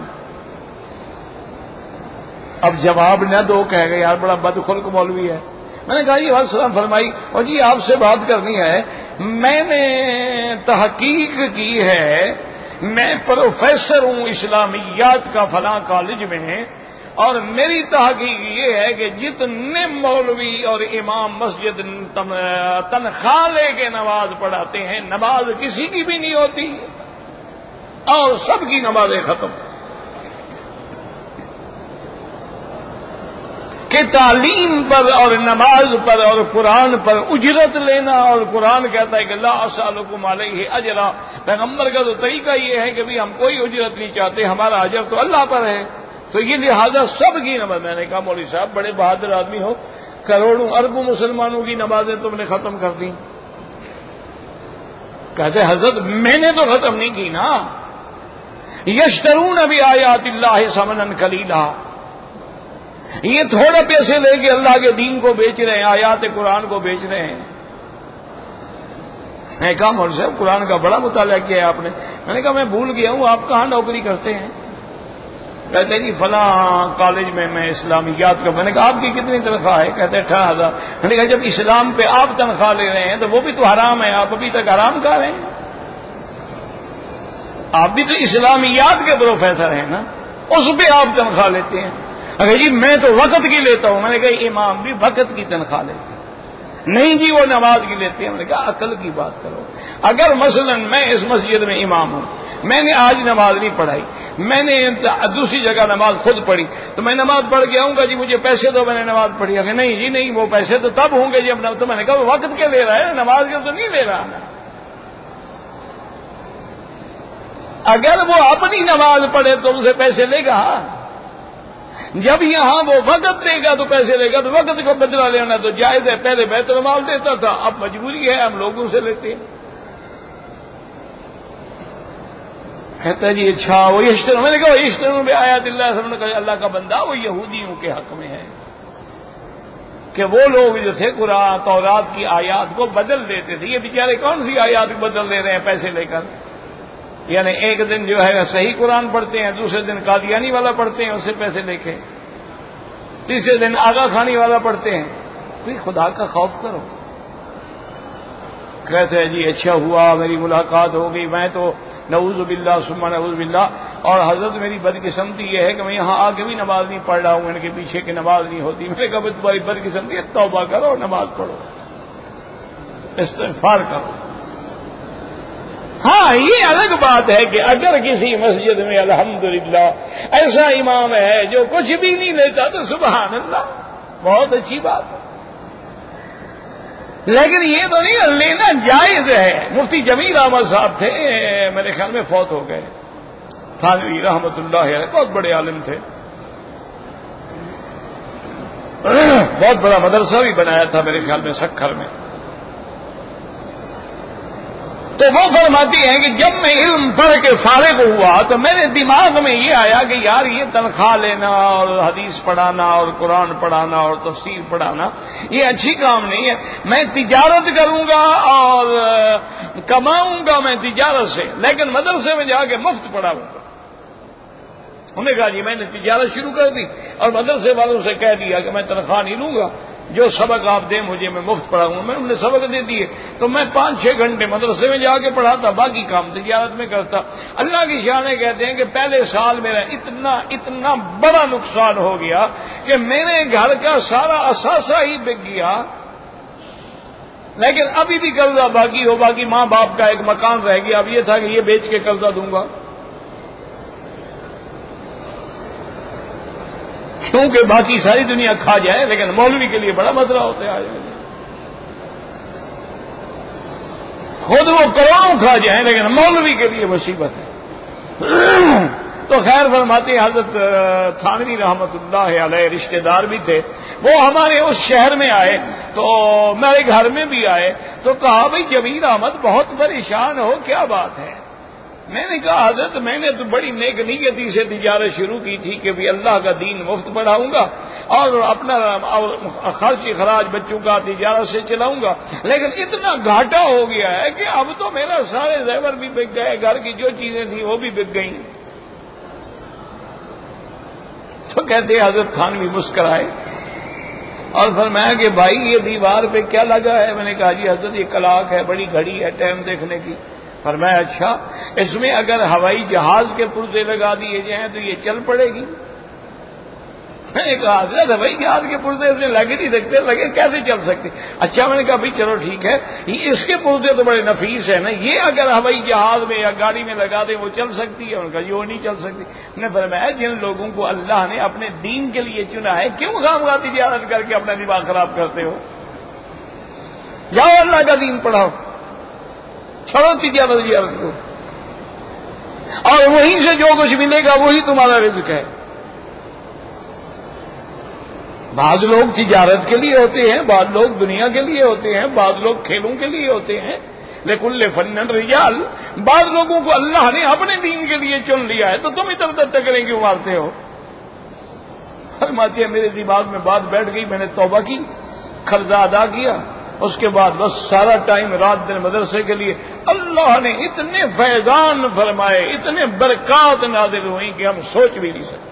اب جواب نہ دو، کہے گا یار بڑا بدخلق مولوی ہے۔ میں نے کہا جی السلام فرمائی، اور جی آپ سے بات کرنی ہے، میں نے تحقیق کی ہے، میں پروفیسر ہوں اسلامیات کا فلاں کالج میں، اور میری تحقیق یہ ہے کہ جتنے مولوی اور امام مسجد تنخواہ لے کے نماز پڑھاتے ہیں، نماز کسی کی بھی نہیں ہوتی اور سب کی نمازیں ختم، کہ تعلیم پر اور نماز پر اور قرآن پر اجرت لینا، اور قرآن کہتا ہے کہ لا اسألکم علیہ اجرا، پیغمبر کا تو طریقہ یہ ہے کہ ہم کوئی اجرت نہیں چاہتے، ہمارا اجر تو اللہ پر ہے، تو یہ لہذا سب کی نماز۔ میں نے کہا مولوی صاحب بڑے بہادر آدمی ہو، کروڑوں اربوں مسلمانوں کی نمازیں تم نے ختم کر دی۔ کہتے حضرت میں نے تو ختم نہیں کی نا، یشترون بآیات اللہ ثمنا قلیلا، یہ تھوڑے پیسے لے کے اللہ کے دین کو بیچ رہے ہیں، آیات قرآن کو بیچ رہے ہیں۔ میں کہا مولوی صاحب قرآن کا بڑا مطالعہ کیا ہے آپ نے۔ میں نے کہا میں بھول گیا ہوں آپ کہاں نوکری کرتے ہیں؟ کہتے ہیں جی فلاں کالج میں اسلامیات کا۔ میں نے کہا آپ کی کتنی تنخواہ ہے؟ کہتے ہیں 18,000۔ میں نے کہا جب اسلام پہ آپ تنخواہ لے رہے ہیں تو وہ بھی تو حرام ہے، آپ ابھی تک حرام کھا رہے ہیں، آپ بھی تو اسلامیات کے پروفیسر ہیں نا، اس پہ آپ تنخواہ لیتے ہیں۔ اگر جی میں تو وقت کی لیتا ہوں، میں نے کہا امام بھی وقت کی تنخواہ لیتے ہیں، نہیں جی وہ نماز کی لیتے ہیں. میں نے کہا عقل کی بات کرو. اگر مثلا میں اس مسجد میں امام ہوں, میں نے آج نماز نہیں پڑھائی, میں نے دوسری جگہ نماز خود پڑھی, تو میں نماز پڑھ کے آؤں گا جی مجھے پیسے دو, میں نے نماز پڑھی. کہ نہیں جی نہیں, وہ پیسے تو تب ہوں گے جب. تو میں نے کہا وقت کے لے رہا ہے, نماز کے تو نہیں لے رہا نا. اگر وہ اپنی نماز پڑھے تو اسے پیسے لے گا, جب یہاں وہ وقت دے گا تو پیسے لے گا. تو وقت کو بدلا لینا تو جائز ہے, پہلے بیت المال دیتا تھا, اب مجبوری ہے ہم لوگوں سے لیتے ہیں. کہتا ہے جی اچھا وہ یشترون, میں نے کہا یشترون بآیات اللہ, اللہ کا بندہ وہ یہودیوں کے حق میں ہے کہ وہ لوگ جو تھے قرآن تورات کی آیات کو بدل دیتے تھے. یہ بیچارے کون سی آیات کو بدل دے رہے ہیں پیسے لے کر؟ یعنی ایک دن جو ہے صحیح قرآن پڑھتے ہیں, دوسرے دن قادیانی والا پڑھتے ہیں, اس سے پیسے لے کے, تیسرے دن آغا خانی والا پڑھتے ہیں. کوئی خدا کا خوف کرو. کہتے ہیں جی اچھا ہوا میری ملاقات ہو گئی, میں تو نعوذ باللہ ثم نعوذ باللہ, اور حضرت میری بدقسمتی یہ ہے کہ میں یہاں آ کے بھی نماز نہیں پڑھ رہا ہوں, ان کے پیچھے کی نماز نہیں ہوتی. میں نے کہا تمہاری بدقسمتی ہے, توبہ کرو, نماز پڑھو, استغفار کرو. ہاں یہ الگ بات ہے کہ اگر کسی مسجد میں الحمدللہ ایسا امام ہے جو کچھ بھی نہیں لیتا تو سبحان اللہ, بہت اچھی بات ہے. لیکن یہ تو نہیں لینا جائز ہے. مفتی جمیل احمد صاحب تھے, میرے خیال میں فوت ہو گئے, تھانوی رحمت اللہ علیہ, بہت بڑے عالم تھے, بہت بڑا مدرسہ بھی بنایا تھا میرے خیال میں سکھر میں. تو وہ فرماتی ہیں کہ جب میں علم پڑھ کے فارغ ہوا تو میرے دماغ میں یہ آیا کہ یار یہ تنخواہ لینا اور حدیث پڑھانا اور قرآن پڑھانا اور تفسیر پڑھانا یہ اچھی کام نہیں ہے. میں تجارت کروں گا اور کماؤں گا میں تجارت سے, لیکن مدرسے میں جا کے مفت پڑھاؤں گا. انہوں نے کہا جی میں نے تجارت شروع کر دی اور مدرسے والوں سے کہہ دیا کہ میں تنخواہ نہیں لوں گا, جو سبق آپ دیں مجھے میں مفت پڑھاؤں گا. میں انہیں سبق دے دیے تو میں 5-6 گھنٹے مدرسے میں جا کے پڑھاتا, باقی کام تجارت میں کرتا. اللہ کی شان کہتے ہیں کہ پہلے سال میرا اتنا بڑا نقصان ہو گیا کہ میرے گھر کا سارا اثاثہ ہی بک گیا, لیکن ابھی بھی قرضہ باقی ہو. باقی ماں باپ کا ایک مکان رہ گیا, اب یہ تھا کہ یہ بیچ کے قرضہ دوں گا, کیونکہ باقی ساری دنیا کھا جائے لیکن مولوی کے لیے بڑا مسئلہ ہوتا ہے. آج خود وہ کروڑوں کھا جائیں لیکن مولوی کے لیے مصیبت ہے. تو خیر فرماتے ہیں حضرت تھانوی رحمت اللہ علیہ رشتہ دار بھی تھے, وہ ہمارے اس شہر میں آئے تو میرے گھر میں بھی آئے, تو کہا بھائی جمیل احمد بہت پریشان ہو, کیا بات ہے؟ میں نے کہا حضرت میں نے تو بڑی نیک نیتی سے تجارت شروع کی تھی کہ بھی اللہ کا دین مفت پڑھاؤں گا اور اپنا خرچ خراج بچوں کا تجارت سے چلاؤں گا, لیکن اتنا گھاٹا ہو گیا ہے کہ اب تو میرا سارے زیور بھی بک گئے, گھر کی جو چیزیں تھیں وہ بھی بک گئیں. تو کہتے حضرت تھانوی مسکرائے اور فرمایا کہ بھائی یہ دیوار پہ کیا لگا ہے؟ میں نے کہا جی حضرت یہ کلاک ہے, بڑی گھڑی ہے ٹائم دیکھنے کی. فرمایا اچھا اس میں اگر ہوائی جہاز کے پرزے لگا دیے جائیں تو یہ چل پڑے گی؟ میں نے کہا حضرت ہوائی جہاز کے پرزے اس میں لگے نہیں سکتے, لگے کیسے چل سکتے؟ اچھا میں نے کہا بھائی چلو ٹھیک ہے, اس کے پرزے تو بڑے نفیس ہیں نا, یہ اگر ہوائی جہاز میں یا گاڑی میں لگا دیں وہ چل سکتی ہے؟ انہوں نے کہا یہ وہ نہیں چل سکتی. میں نے فرمایا جن لوگوں کو اللہ نے اپنے دین کے لیے چنا ہے کیوں خامخواہ تجارت کر کے اپنا دماغ خراب کرتے ہو؟ جاؤ اللہ کا دین پڑھاؤ, چھوڑو تجارت کو, اور وہیں سے جو کچھ ملے گا وہی تمہارا رزق ہے. بعض لوگ تجارت کے لیے ہوتے ہیں, بعض لوگ دنیا کے لیے ہوتے ہیں, بعض لوگ کھیلوں کے لیے ہوتے ہیں, لکل فن رجال. بعض لوگوں کو اللہ نے اپنے دین کے لیے چن لیا ہے, تو تم ادھر ادھر ٹکریں کیوں مارتے ہو؟ فرماتی ہے میرے دماغ میں بات بیٹھ گئی, میں نے توبہ کی, قرضہ ادا کیا, اس کے بعد بس سارا ٹائم رات دن مدرسے کے لیے. اللہ نے اتنے فیضان فرمائے, اتنے برکات نازل ہوئی کہ ہم سوچ بھی نہیں سکتے.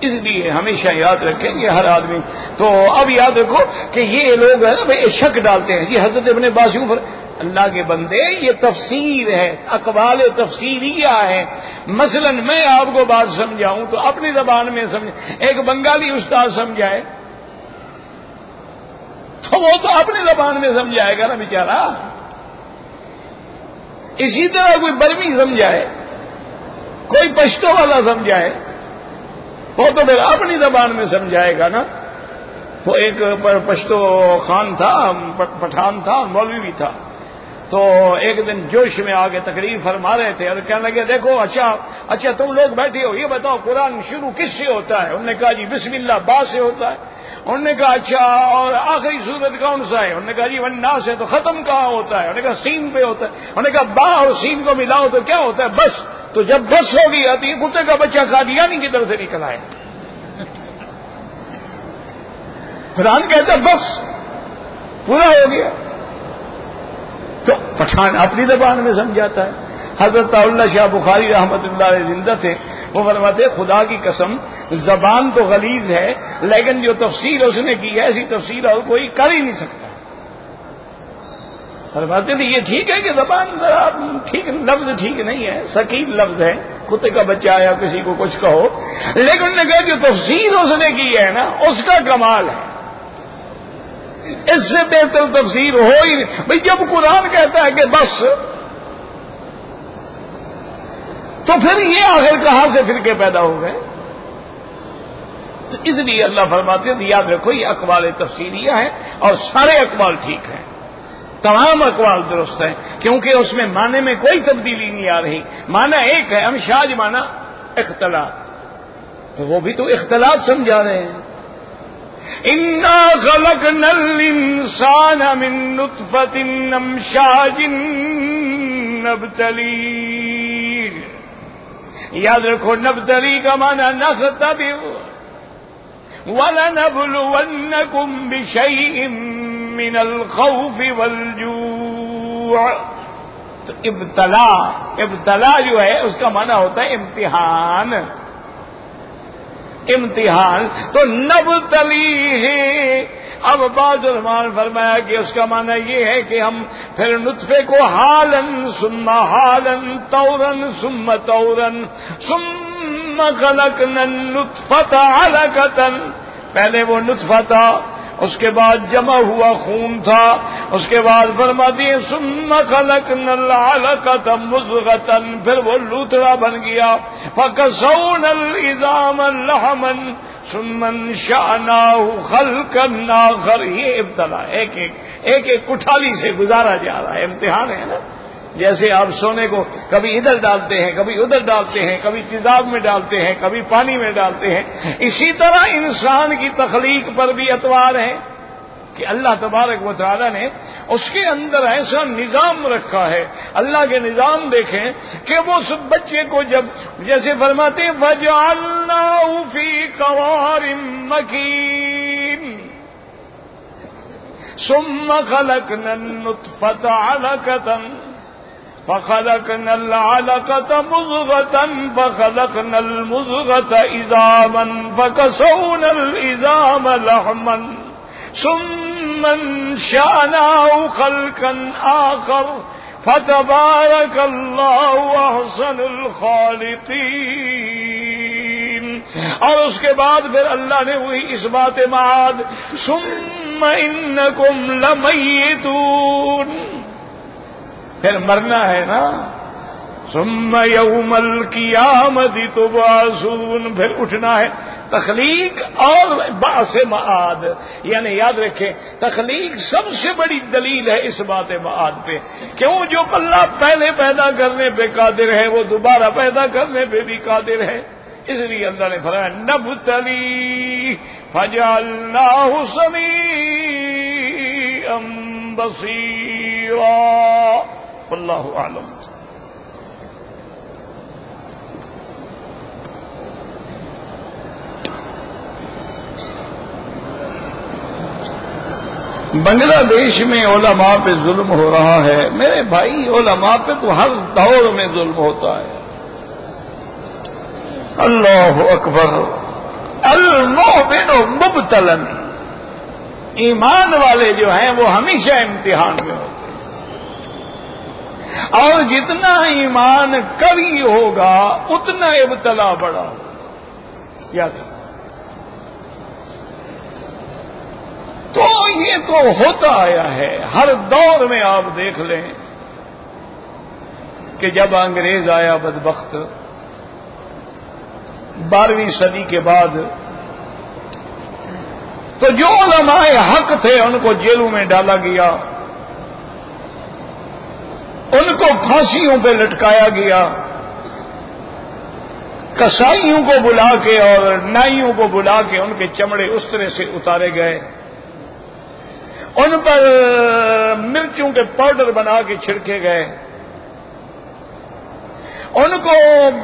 اس لیے ہمیشہ یاد رکھیں گے ہر آدمی. تو اب یاد رکھو کہ یہ لوگ ہے نا بھائی شک ڈالتے ہیں, یہ حضرت ابن باسیوں اللہ کے بندے یہ تفسیر ہے, اقوال تفسیریہ ہے. مثلا میں آپ کو بات سمجھاؤں تو اپنی زبان میں سمجھ, ایک بنگالی استاد سمجھائے, وہ تو اپنی زبان میں سمجھائے گا نا بیچارہ. اسی طرح کوئی برمی سمجھائے، کوئی پشتو والا سمجھائے، وہ تو پھر اپنی زبان میں سمجھائے گا نا. وہ ایک پشتو خان تھا، پٹھان تھا، مولوی بھی تھا. تو ایک دن جوش میں آگے تقریر فرما رہے تھے اور کہنے لگے دیکھو اچھا تم لوگ بیٹھے ہو، یہ بتاؤ قرآن شروع کس سے ہوتا ہے؟ انہوں نے کہا جی بسم اللہ با سے ہوتا ہے. انہوں نے کہا اچھا اور آخری سورت کون سا ہے؟ انہوں نے کہا جی والناس سے. تو ختم کہاں ہوتا ہے؟ انہوں نے کہا سین پہ ہوتا ہے. انہوں نے کہا با اور سین کو ملاؤ تو کیا ہوتا ہے؟ بس. تو جب بس ہوگی آتی کتے کا بچہ قادیانی کی طرف سے نکل آئے. قرآن کہتا ہے بس پورا ہو گیا. تو پٹھان اپنی زبان میں سمجھاتا ہے. حضرت اللہ شاہ بخاری رحمت اللہ علیہ زندہ تھے، وہ فرماتے خدا کی قسم زبان تو غلیظ ہے لیکن جو تفسیر اس نے کی ہے ایسی تفسیر اور کوئی کر ہی نہیں سکتا. فرماتے تھے یہ ٹھیک ہے کہ زبان ٹھیک لفظ ٹھیک نہیں ہے، ثقیل لفظ ہے، کتے کا بچہ آیا کسی کو کچھ کہو، لیکن انہوں نے کہا جو تفسیر اس نے کی ہے نا اس کا کمال ہے. اس سے بہتر تفسیر ہو ہی نہیں. بھئی جب قرآن کہتا ہے کہ بس تو پھر یہ آخر کہاں سے فرقے پیدا ہو گئے؟ تو اس لیے اللہ فرماتے ہیں یاد رکھو یہ اقوال تفسیریہ ہیں اور سارے اقوال ٹھیک ہیں، تمام اقوال درست ہیں، کیونکہ اس میں معنی میں کوئی تبدیلی نہیں آ رہی. معنی ایک ہے، امشاج معنی اختلاط، تو وہ بھی تو اختلاط سمجھا رہے ہیں. انا خلقنا الانسان من نطفة امشاج نبتلیہ. یاد رکھو نبتلی کا معنی نختبر وَلَنَبْلُوَنَّكُمْ بِشَيْءٍ مِّنَ الْخَوْفِ وَالْجُوعِ. تو ابتلا جو ہے اس کا معنی ہوتا ہے امتحان. تو نبتلی ہے. اب بعض علماء نے فرمایا کہ اس کا معنی یہ ہے کہ ہم پھر نطفے کو حالن ثم حالن طورن ثم طورن ثم خلقنا النطفة علقة. پہلے وہ نطفہ تھا، اس کے بعد جمع ہوا خون تھا، اس کے بعد فرما دیے ثم خلقنا العلقة مضغة، پھر وہ لوتڑا بن گیا. فكسونا العظام لحما ثم انشأناه خلقا آخر. یہ ابتلا ایک کٹھالی سے گزارا جا رہا ہے، امتحان ہے نا. جیسے آپ سونے کو کبھی ادھر ڈالتے ہیں، کبھی ادھر ڈالتے ہیں، کبھی تیزاب میں ڈالتے ہیں، کبھی پانی میں ڈالتے ہیں، اسی طرح انسان کی تخلیق پر بھی اتوار ہیں کہ اللہ تبارک و تعالی نے اس کے اندر ایسا نظام رکھا ہے. اللہ کے نظام دیکھیں کہ وہ اس بچے کو جب جیسے فرماتے ہیں فَجَعَلْنَاهُ فِي قَرَارٍ مَّكِينٍ ثُمَّ خَلَقْنَا النُّطْفَةَ عَلَقَةً فخلقنا العلقة مضغة فخلقنا المضغة عظاما فكسونا العظام لحما ثم انشأناه خلقا آخر فتبارك الله أحسن الخالقين. اور اس کے بعد پھر اللہ نے وہی اس بات معاد ثم انکم لمیتون، پھر مرنا ہے نا. ثم یوم القیامت تبعثون، پھر اٹھنا ہے. تخلیق اور بعث معاد، یعنی یاد رکھیں تخلیق سب سے بڑی دلیل ہے اس بات معاد پہ. کیوں؟ جو اللہ پہلے پیدا کرنے پہ قادر ہے وہ دوبارہ پیدا کرنے پہ بھی قادر ہے. اس لیے اللہ نے فرمایا نبتلی فجعلناہ سمیعا بصیرا. واللہ اعلم. بنگلہ دیش میں علماء پہ ظلم ہو رہا ہے. میرے بھائی علماء پہ تو ہر دور میں ظلم ہوتا ہے. اللہ اکبر. المؤمن مبتلن، ایمان والے جو ہیں وہ ہمیشہ امتحان میں ہوتے ہیں، اور جتنا ایمان قوی ہوگا اتنا ابتلا بڑا ہوگا. یاد رکھو تو یہ تو ہوتا آیا ہے ہر دور میں. آپ دیکھ لیں کہ جب انگریز آیا بدبخت 12ویں صدی کے بعد، تو جو علماء حق تھے ان کو جیلوں میں ڈالا گیا، ان کو پھانسیوں پہ لٹکایا گیا، کسائیوں کو بلا کے اور نائیوں کو بلا کے ان کے چمڑے اس طرح سے اتارے گئے، ان پر مرچوں کے پاؤڈر بنا کے چھڑکے گئے، ان کو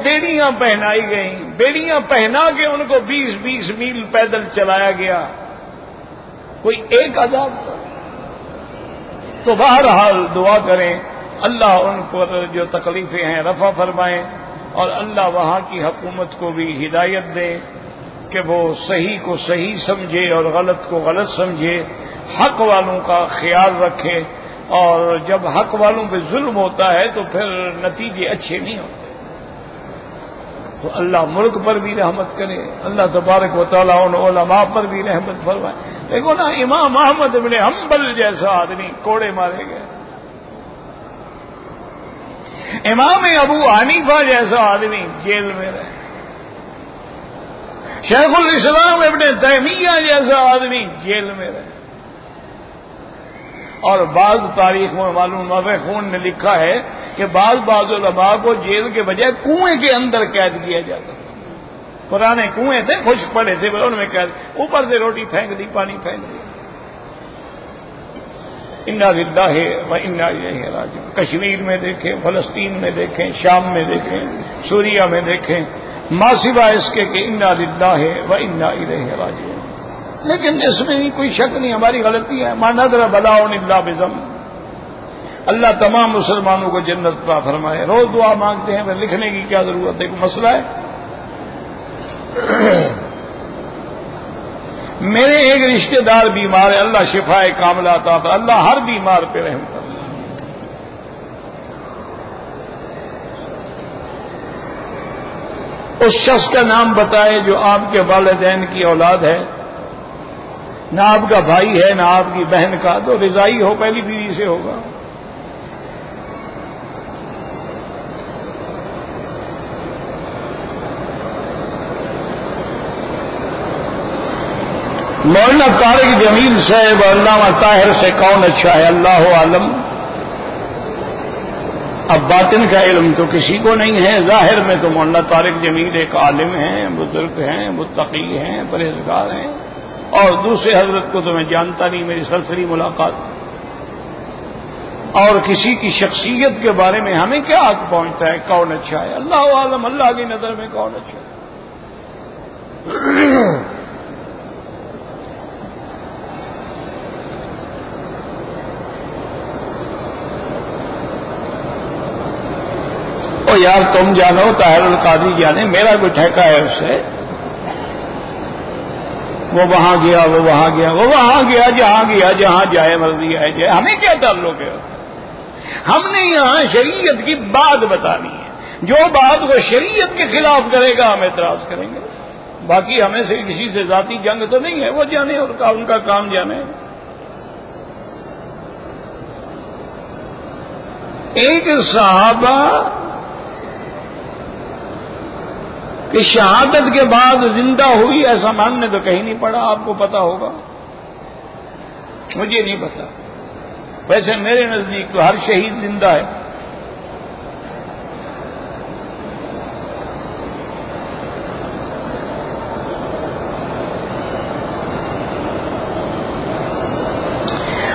بیڑیاں پہنائی گئیں، بیڑیاں پہنا کے ان کو 20-20 میل پیدل چلایا گیا. کوئی ایک عذاب تھا؟ تو بہرحال دعا کریں اللہ ان پر جو تکلیفیں ہیں رفع فرمائیں، اور اللہ وہاں کی حکومت کو بھی ہدایت دے کہ وہ صحیح کو صحیح سمجھے اور غلط کو غلط سمجھے، حق والوں کا خیال رکھے. اور جب حق والوں پہ ظلم ہوتا ہے تو پھر نتیجے اچھے نہیں ہوتے. تو اللہ ملک پر بھی رحمت کرے، اللہ تبارک و تعالیٰ ان علماء پر بھی رحمت فرمائے. دیکھو نا، امام احمد بن حنبل جیسا آدمی کوڑے مارے گئے، امام ابو حنیفہ جیسا آدمی جیل میں رہے، شیخ الاسلام ابن تیمیہ جیسا آدمی جیل میں رہے. اور بعض تاریخ میں معلوم مورخون نے لکھا ہے کہ بعض علماء کو جیل کے بجائے کنویں کے اندر قید کیا جاتا تھا. پرانے کنویں تھے، خشک پڑے تھے، ان میں قید، اوپر سے روٹی پھینک دی، پانی پھینک دیا. انا للہ و انا الیہ راجعون. کشمیر میں دیکھیں، فلسطین میں دیکھیں، شام میں دیکھیں، سوریا میں دیکھیں، ما سوا اس کے کہ انا للہ و انا الیہ راجعون. لیکن اس میں کوئی شک نہیں ہماری غلطی ہے. ما نذر بلاء الا بذنب. اللہ تمام مسلمانوں کو جنت عطا فرمائے. روز دعا مانگتے ہیں، پھر لکھنے کی کیا ضرورت ہے؟ کوئی مسئلہ ہے؟ میرے ایک رشتہ دار بیمار ہے، اللہ شفا کاملہ عطا فرمائے. اللہ ہر بیمار پہ رحم فرمائے. اس شخص کا نام بتائے جو آپ کے والدین کی اولاد ہے، نہ آپ کا بھائی ہے نہ آپ کی بہن کا، تو رضائی ہو، پہلی بیوی سے ہوگا. مولانا طارق جمیل صاحب اور علامہ طاہر سے کون اچھا ہے؟ اللہ عالم. اب باطن کا علم تو کسی کو نہیں ہے، ظاہر میں تو مولانا طارق جمیل ایک عالم ہیں، بزرگ ہیں، متقی ہیں، پرہیزگار ہیں. اور دوسرے حضرت کو تو میں جانتا نہیں، میری سرسری ملاقات. اور کسی کی شخصیت کے بارے میں ہمیں کیا حق پہنچتا ہے کون اچھا ہے؟ اللہ عالم، اللہ کی نظر میں کون اچھا ہے. او یار تم جانو، طاہر القادری جانے، میرا کوئی ٹھیکہ ہے اس سے؟ وہ وہاں گیا، وہ وہاں گیا، وہ وہاں گیا، جہاں جائے مرضی آئے جائے، ہمیں کیا تعلق ہے؟ ہم نے یہاں شریعت کی بات بتانی ہے. جو بات وہ شریعت کے خلاف کرے گا ہم اعتراض کریں گے. باقی ہمیں سے کسی سے ذاتی جنگ تو نہیں ہے، وہ جانے ان کا کام جانے. ایک صحابہ کہ شہادت کے بعد زندہ ہوئی ایسا ماننے تو کہیں نہیں پڑا. آپ کو پتا ہوگا، مجھے نہیں پتا. ویسے میرے نزدیک تو ہر شہید زندہ ہے.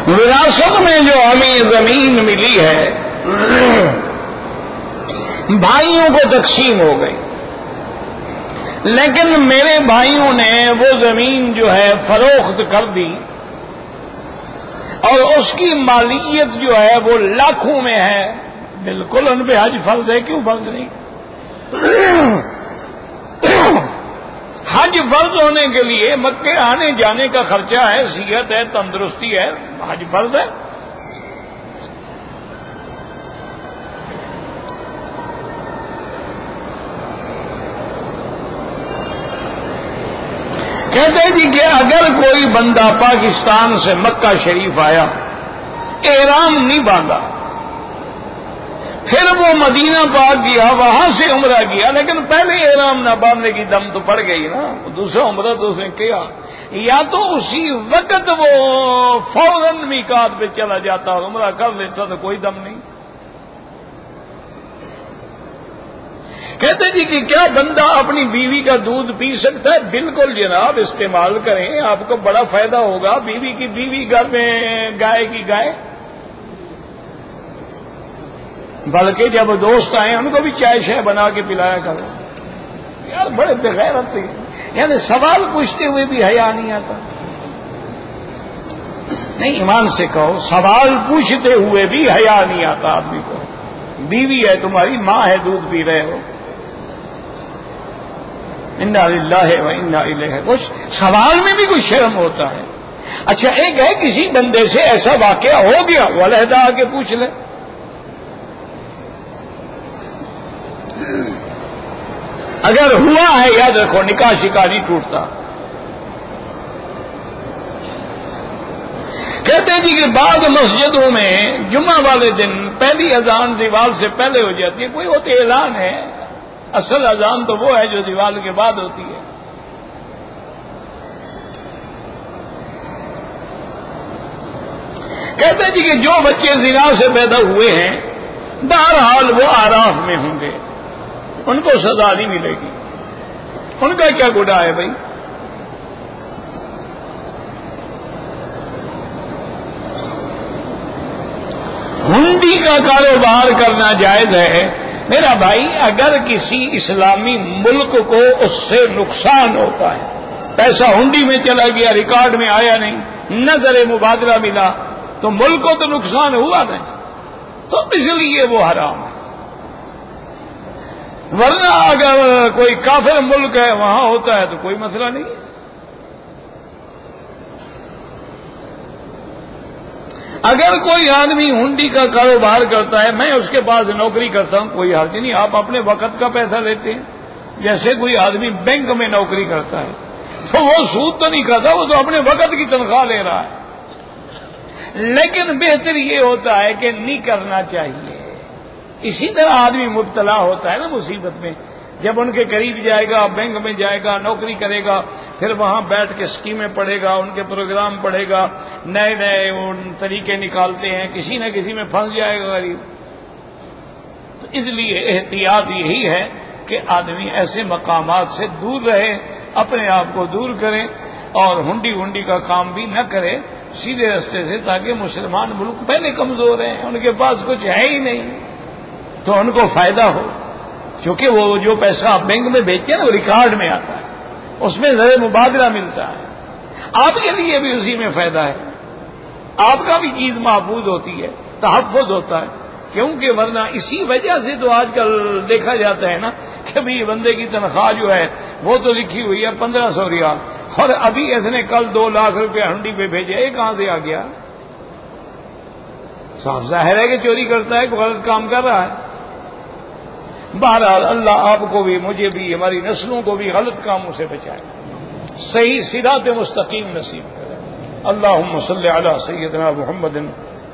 وراثت میں جو ہمیں زمین ملی ہے بھائیوں کو تقسیم ہو گئی، لیکن میرے بھائیوں نے وہ زمین جو ہے فروخت کر دی، اور اس کی مالیت جو ہے وہ لاکھوں میں ہے. بالکل ان پہ حج فرض ہے، کیوں فرض نہیں؟ حج فرض ہونے کے لیے مکے آنے جانے کا خرچہ ہے، صحت ہے، تندرستی ہے، حج فرض ہے. کہ کہتے جی کہ اگر کوئی بندہ پاکستان سے مکہ شریف آیا، احرام نہیں باندھا، پھر وہ مدینہ پاک گیا، وہاں سے عمرہ کیا، لیکن پہلے احرام نہ باندھنے کی دم تو پڑ گئی نا، دوسرا عمرہ تو اس نے کیا، یا تو اسی وقت وہ فوراً میقات پہ چلا جاتا اور عمرہ کر لیتا تو کوئی دم نہیں۔ کہتے جی کہ کیا بندہ اپنی بیوی کا دودھ پی سکتا ہے؟ بالکل جناب، استعمال کریں، آپ کو بڑا فائدہ ہوگا۔ بیوی کی بیوی، گھر میں گائے کی گائے، بلکہ جب دوست آئے ان کو بھی چائے شائے بنا کے پلایا کرو۔ یار بڑے بغیرت ہیں، یعنی سوال پوچھتے ہوئے بھی حیا نہیں آتا۔ نہیں، ایمان سے کہو، سوال پوچھتے ہوئے بھی حیا نہیں آتا آدمی کو۔ بیوی ہے تمہاری، ماں ہے، دودھ پی رہے ہو، انا للہ و انا الیہ، کچھ سوال میں بھی کچھ شرم ہوتا ہے۔ اچھا، ایک ہے کسی بندے سے ایسا واقعہ ہو گیا، وہ علیحدہ آ کے پوچھ لے۔ اگر ہوا ہے، یاد رکھو، نکاح شکاح نہیں ٹوٹتا۔ کہتے ہیں جی کہ بعض مسجدوں میں جمعہ والے دن پہلی اذان دیوال سے پہلے ہو جاتی ہے، کوئی وہ تو اعلان ہے، اصل اذان تو وہ ہے جو دیوال کے بعد ہوتی ہے۔ کہتے ہیں جی کہ جو بچے زنا سے پیدا ہوئے ہیں، بہرحال وہ آراف میں ہوں گے، ان کو سزا نہیں ملے گی۔ ان کا کیا گناہ ہے بھائی؟ ہنڈی کا کاروبار کرنا جائز ہے میرا بھائی اگر کسی اسلامی ملک کو اس سے نقصان ہوتا ہے، پیسہ ہنڈی میں چلا گیا، ریکارڈ میں آیا نہیں، نظر مبادلہ ملا، تو ملک کو تو نقصان ہوا نہیں، تو اس لیے وہ حرام ہے۔ ورنہ اگر کوئی کافر ملک ہے وہاں ہوتا ہے تو کوئی مسئلہ نہیں ہے۔ اگر کوئی آدمی ہنڈی کا کاروبار کرتا ہے، میں اس کے پاس نوکری کرتا ہوں، کوئی حرج نہیں، آپ اپنے وقت کا پیسہ لیتے ہیں۔ جیسے کوئی آدمی بینک میں نوکری کرتا ہے تو وہ سود تو نہیں کرتا، وہ تو اپنے وقت کی تنخواہ لے رہا ہے، لیکن بہتر یہ ہوتا ہے کہ نہیں کرنا چاہیے۔ اسی طرح آدمی مبتلا ہوتا ہے نا مصیبت میں، جب ان کے قریب جائے گا، بینک میں جائے گا، نوکری کرے گا، پھر وہاں بیٹھ کے اسکیمیں پڑھے گا، ان کے پروگرام پڑھے گا، نئے نئے ان طریقے نکالتے ہیں، کسی نہ کسی میں پھنس جائے گا غریب۔ تو اس لیے احتیاط یہی ہے کہ آدمی ایسے مقامات سے دور رہے، اپنے آپ کو دور کرے اور ہنڈی کا کام بھی نہ کرے، سیدھے راستے سے، تاکہ مسلمان ملک پہلے کمزور ہیں، ان کے پاس کچھ ہے ہی نہیں، تو ان کو فائدہ ہو، کیونکہ وہ جو پیسہ آپ بینک میں بھیجتے ہیں نا وہ ریکارڈ میں آتا ہے، اس میں زر مبادلہ ملتا ہے، آپ کے لیے بھی اسی میں فائدہ ہے، آپ کا بھی چیز محفوظ ہوتی ہے، تحفظ ہوتا ہے، کیونکہ ورنہ اسی وجہ سے تو آج کل دیکھا جاتا ہے نا کہ بھی بندے کی تنخواہ جو ہے وہ تو لکھی ہوئی ہے 1500 ریال، اور ابھی اس نے کل 2 لاکھ روپے ہنڈی پہ بھیجے، یہ کہاں سے آ گیا؟ صاف ظاہر ہے کہ چوری کرتا ہے، کوئی غلط کام کر رہا ہے۔ بہرحال اللہ آپ کو بھی، مجھے بھی، ہماری نسلوں کو بھی غلط کاموں سے بچائے، صحیح صراط مستقیم نصیب کرے۔ اللہم صلی علی سیدنا محمد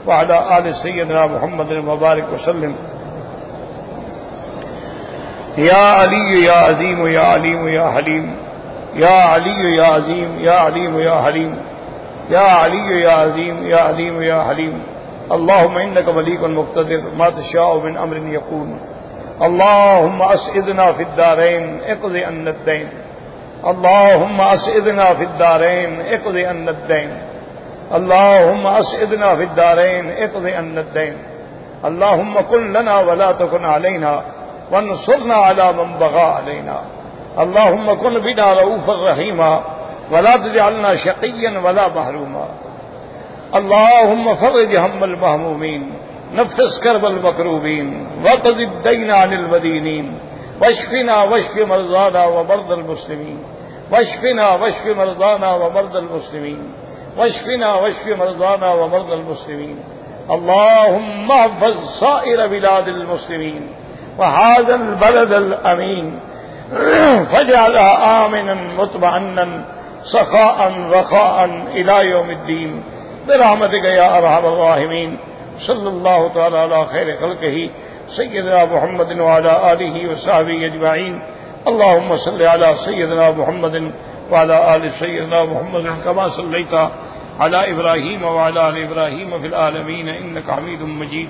وعلی آل سیدنا محمد وبارک وسلم۔ یا علی یا عظیم یا علیم یا حلیم، یا علی یا عظیم یا علیم یا حلیم، یا علی یا عظیم یا علیم یا حلیم۔ اللہم انک ملیک مقتدر ما تشاء من امر یکون۔ اللهم اسعدنا في الدارين اقض عنا الدين، اللهم اسعدنا في الدارين اقض عنا الدين، اللهم اسعدنا في الدارين اقض عنا الدين، اللهم كن لنا ولا تكن علينا وانصرنا على من بغى علينا، اللهم كن بنا رؤوفا رحيما ولا تجعلنا شقيا ولا محروما، اللهم فرج هم المهمومين، نفس كرب المكروبين، وقض الدين عن المدينين، واشفنا واشف مرضانا ومرضى المسلمين، واشفنا واشف مرضانا ومرضى المسلمين، واشفنا واشف مرضانا ومرضى المسلمين، اللهم احفظ سائر بلاد المسلمين وهذا البلد الأمين فاجعلها آمنا مطمئنا سخاء رخاء إلى يوم الدين برحمتك يا أرحم الراحمين. صلى الله تعالى على خير خلقه سيدنا محمد وعلى آله وصحبه أجمعين. اللهم صل على سيدنا محمد وعلى آل سيدنا محمد كما صليت على إبراهيم وعلى آل إبراهيم في العالمين إنك حميد مجيد.